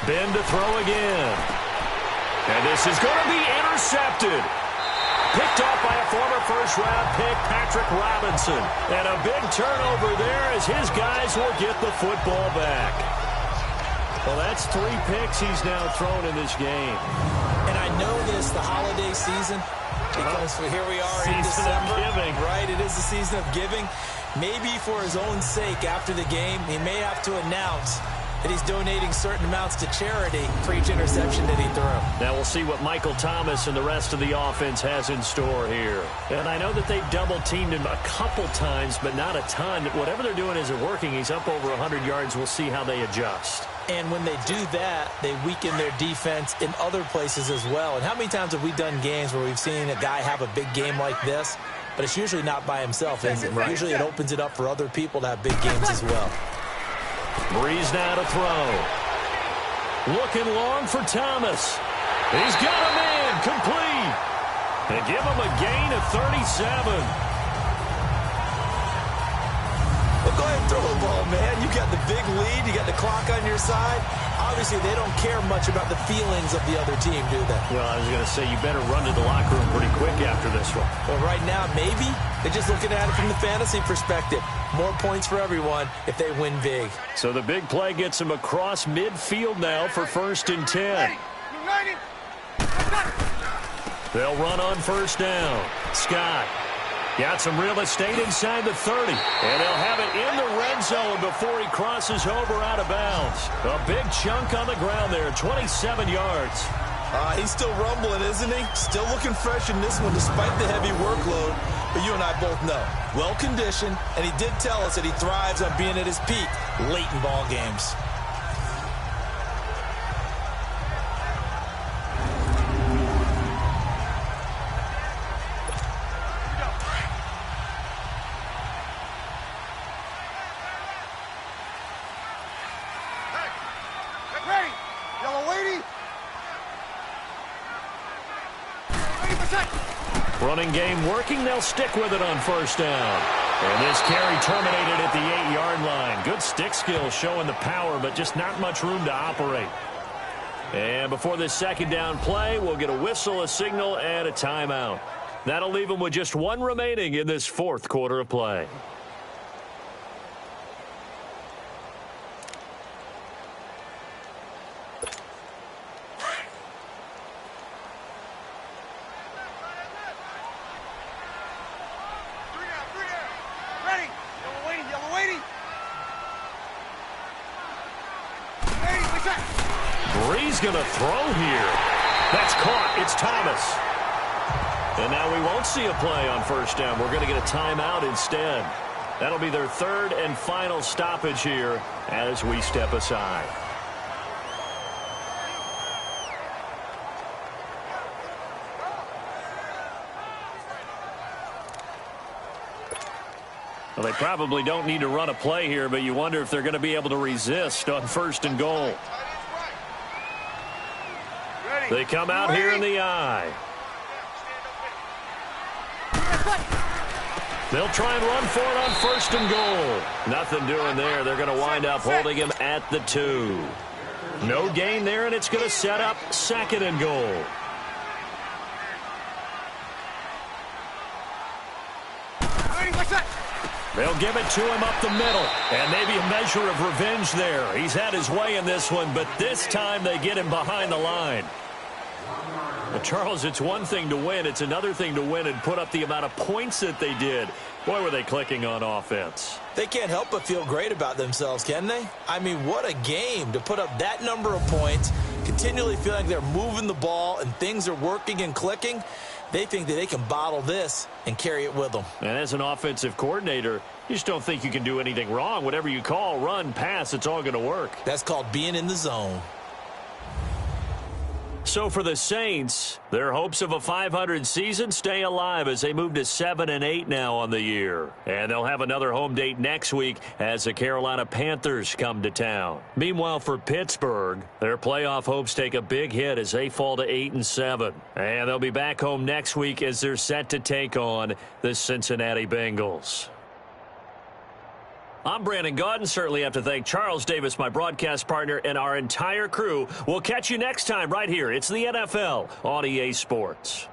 Speaker 2: Ben to throw again. And this is going to be intercepted. Picked off by a former first-round pick, Patrick Robinson. And a big turnover there as his guys will get the football back. Well, that's 3 picks he's now thrown in this game.
Speaker 3: And I know this, the holiday season, because here we are in December.
Speaker 2: Giving.
Speaker 3: Right, it is the season of giving. Maybe for his own sake after the game, he may have to announce that he's donating certain amounts to charity for each interception that he threw.
Speaker 2: Now we'll see what Michael Thomas and the rest of the offense has in store here. And I know that they've double-teamed him a couple times, but not a ton. Whatever they're doing isn't working. He's up over 100 yards. We'll see how they adjust.
Speaker 3: And when they do that, they weaken their defense in other places as well. And how many times have we done games where we've seen a guy have a big game like this, but it's usually not by himself, is it? Right. Usually it opens it up for other people to have big games as well.
Speaker 2: Breeze now to throw. Looking long for Thomas. He's got him in. Complete. And give him a gain of 37.
Speaker 3: Well, go ahead and throw the ball, man. You got the big lead. You got the clock on your side. Obviously, they don't care much about the feelings of the other team, do they?
Speaker 2: Well, I was going to say, you better run to the locker room pretty quick after this one.
Speaker 3: Well, right now, maybe. They're just looking at it from the fantasy perspective. More points for everyone if they win big.
Speaker 2: So the big play gets him across midfield now for 1st and 10. They'll run on 1st down. Scott got some real estate inside the 30. And they'll have it in the red zone before he crosses over out of bounds. A big chunk on the ground there, 27 yards.
Speaker 3: He's still rumbling, isn't he? Still looking fresh in this one despite the heavy workload. But you and I both know, well-conditioned, and he did tell us that he thrives on being at his peak late in ball games.
Speaker 6: Ready. Yellow lady. Ready for set.
Speaker 2: Running game working. They'll stick with it on 1st down. And this carry terminated at the 8-yard line. Good stick skills showing the power, but just not much room to operate. And before this 2nd down play, we'll get a whistle, a signal, and a timeout. That'll leave them with just 1 remaining in this 4th quarter of play. Breeze going to throw here. That's caught. It's Thomas. And now we won't see a play on 1st down. We're going to get a timeout instead. That'll be their 3rd and final stoppage here as we step aside. Well, Well, they probably don't need to run a play here, but you wonder if they're going to be able to resist on 1st and goal. They come out here in the eye. They'll try and run for it on 1st and goal. Nothing doing there. They're going to wind up holding him at the 2. No gain there, and it's going to set up 2nd and goal. They'll give it to him up the middle, and maybe a measure of revenge there. He's had his way in this one, but this time they get him behind the line. But Charles, it's one thing to win. It's another thing to win and put up the amount of points that they did. Boy, were they clicking on offense.
Speaker 3: They can't help but feel great about themselves, can they? I mean, what a game to put up that number of points, continually feeling like they're moving the ball and things are working and clicking. They think that they can bottle this and carry it with them.
Speaker 2: And as an offensive coordinator, you just don't think you can do anything wrong. Whatever you call, run, pass, it's all going to work.
Speaker 3: That's called being in the zone.
Speaker 2: So for the Saints, their hopes of a 500 season stay alive as they move to 7-8 now on the year. And they'll have another home date next week as the Carolina Panthers come to town. Meanwhile, for Pittsburgh, their playoff hopes take a big hit as they fall to 8-7. And they'll be back home next week as they're set to take on the Cincinnati Bengals. I'm Brandon Gaudin. Certainly have to thank Charles Davis, my broadcast partner, and our entire crew. We'll catch you next time right here. It's the NFL on EA Sports.